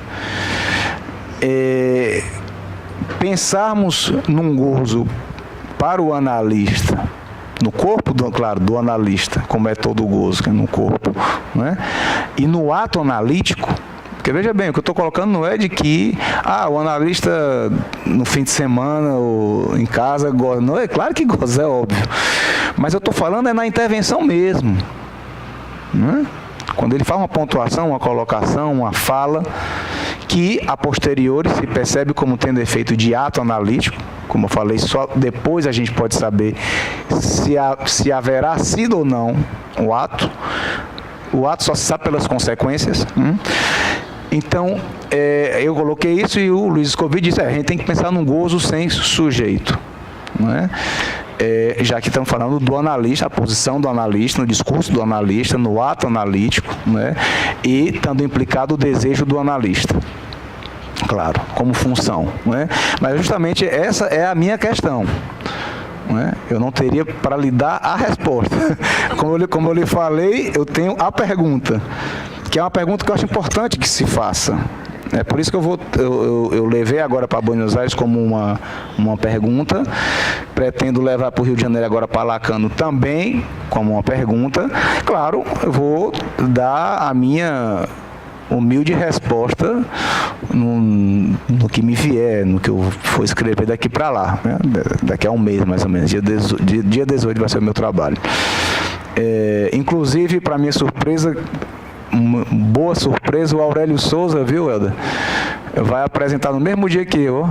Pensarmos num gozo para o analista, no corpo, do analista, como é todo o gozo, que é no corpo, né? E no ato analítico, Porque veja bem, o que eu estou colocando não é de que o analista no fim de semana ou em casa goza. Não, é claro que goza, é óbvio. Mas eu estou falando é na intervenção mesmo. Né? Quando ele faz uma pontuação, uma colocação, uma fala, que a posteriori se percebe como tendo efeito de ato analítico, como eu falei, só depois a gente pode saber se haverá sido ou não o ato. O ato só se sabe pelas consequências. Então, eu coloquei isso e o Luiz Escovi disse, a gente tem que pensar num gozo sem sujeito. Não é? Já que estamos falando do analista, a posição do analista, no discurso do analista, no ato analítico, né? E estando implicado o desejo do analista. Claro, como função. Né? Mas justamente essa é a minha questão. Né? Eu não teria para lhe dar a resposta. Como eu lhe falei, eu tenho a pergunta, que é uma pergunta que eu acho importante que se faça. É por isso que eu levei agora para Buenos Aires como uma pergunta, pretendo levar para o Rio de Janeiro agora para Lacano também como uma pergunta. Claro, eu vou dar a minha humilde resposta no que me vier, no que eu for escrever daqui para lá, né? Daqui a um mês mais ou menos, dia 18 vai ser o meu trabalho. Inclusive, para minha surpresa, uma boa surpresa, o Aurélio Souza, viu, Helder? Vai apresentar no mesmo dia que eu.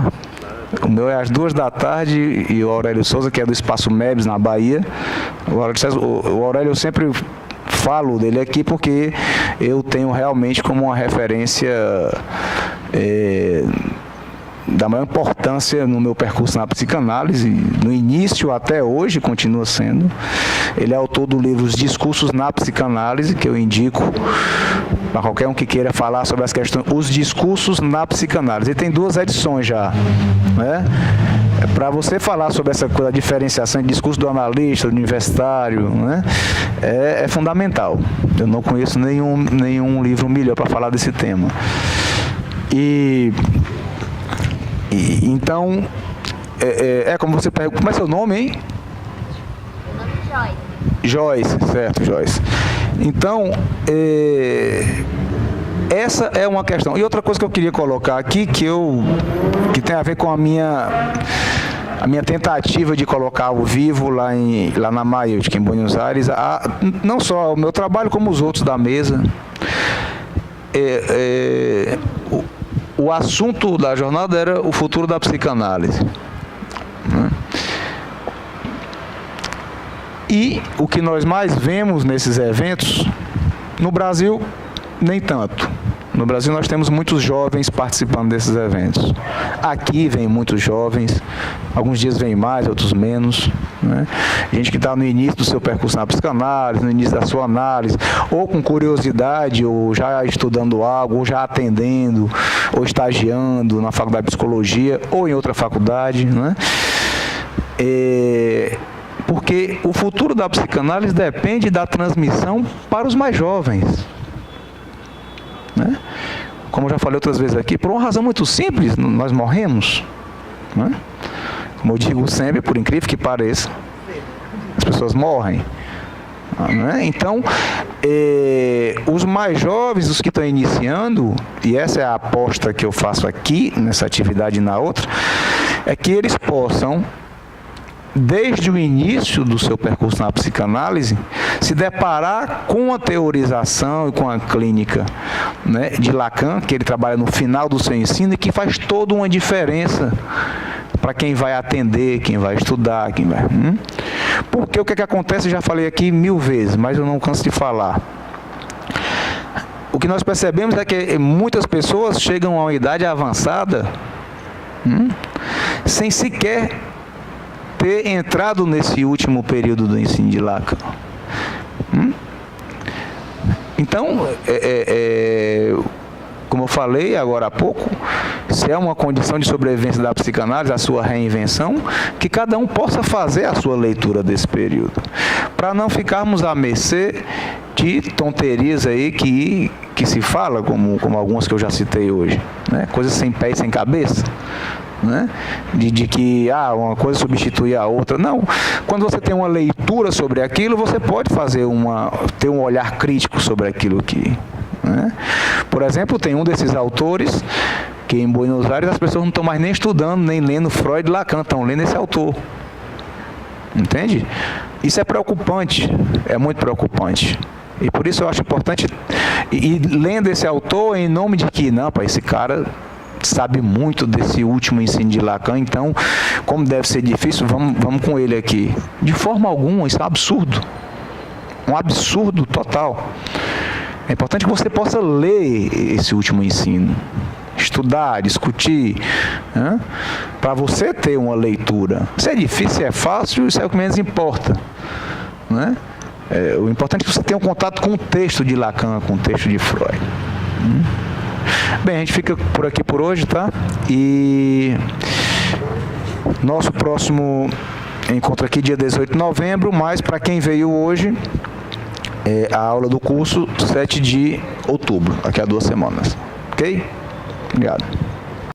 O meu é às 14h e o Aurélio Souza, que é do Espaço Mebs, na Bahia. O Aurélio eu sempre falo dele aqui porque eu tenho realmente como uma referência da maior importância no meu percurso na psicanálise, no início até hoje, continua sendo. Ele é autor do livro Os Discursos na Psicanálise, que eu indico para qualquer um que queira falar sobre as questões, os discursos na psicanálise. Ele tem 2 edições já, né? Para você falar sobre essa coisa, a diferenciação de discurso do analista, do universitário, né? É fundamental. Eu não conheço nenhum livro melhor para falar desse tema. Então, como você pergunta, como é seu nome, hein? Meu nome é Joyce, certo, Joyce. Então, essa é uma questão. E outra coisa que eu queria colocar aqui, que tem a ver com a minha tentativa de colocar ao vivo lá na Mailtic, em Buenos Aires, não só o meu trabalho, como os outros da mesa. O assunto da jornada era o futuro da psicanálise. Né? E o que nós mais vemos nesses eventos, no Brasil, nem tanto. No Brasil nós temos muitos jovens participando desses eventos. Aqui vem muitos jovens, alguns dias vem mais, outros menos. Né? Gente que está no início do seu percurso na psicanálise, no início da sua análise, ou com curiosidade, ou já estudando algo, ou já atendendo, ou estagiando na faculdade de psicologia, ou em outra faculdade. Né? Porque o futuro da psicanálise depende da transmissão para os mais jovens. Né? Como eu já falei outras vezes aqui, por uma razão muito simples, nós morremos. Né? Como eu digo sempre, por incrível que pareça, as pessoas morrem. Né? Então, os mais jovens, os que estão iniciando, e essa é a aposta que eu faço aqui, nessa atividade e na outra, é que eles possam, desde o início do seu percurso na psicanálise, se deparar com a teorização e com a clínica, né, de Lacan, que ele trabalha no final do seu ensino e que faz toda uma diferença para quem vai atender, quem vai estudar, quem vai... Porque o que acontece, eu já falei aqui 1000 vezes, mas eu não canso de falar. O que nós percebemos é que muitas pessoas chegam a uma idade avançada sem sequer ter entrado nesse último período do ensino de Lacan. Então, como eu falei agora há pouco, se é uma condição de sobrevivência da psicanálise, a sua reinvenção, que cada um possa fazer a sua leitura desse período, para não ficarmos à mercê de tonterias aí que se fala, como algumas que eu já citei hoje, né? Coisas sem pé e sem cabeça. Né? De que uma coisa substitui a outra. Não. Quando você tem uma leitura sobre aquilo, você pode ter um olhar crítico sobre aquilo aqui. Né? Por exemplo, tem um desses autores que em Buenos Aires as pessoas não estão mais nem estudando, nem lendo Freud e Lacan, estão lendo esse autor. Entende? Isso é preocupante, é muito preocupante. E por isso eu acho importante, e lendo esse autor em nome de que, não, pá, esse cara sabe muito desse último ensino de Lacan, então, como deve ser difícil, vamos com ele aqui. De forma alguma, isso é um absurdo. Um absurdo total. É importante que você possa ler esse último ensino, estudar, discutir, né? Para você ter uma leitura. Se é difícil, se é fácil, isso é o que menos importa, né? O importante é que você tenha um contato com o texto de Lacan, com o texto de Freud. Bem, a gente fica por aqui por hoje, tá? E nosso próximo encontro aqui, dia 18 de novembro, mas para quem veio hoje, a aula do curso 7 de outubro, daqui a 2 semanas. Ok? Obrigado.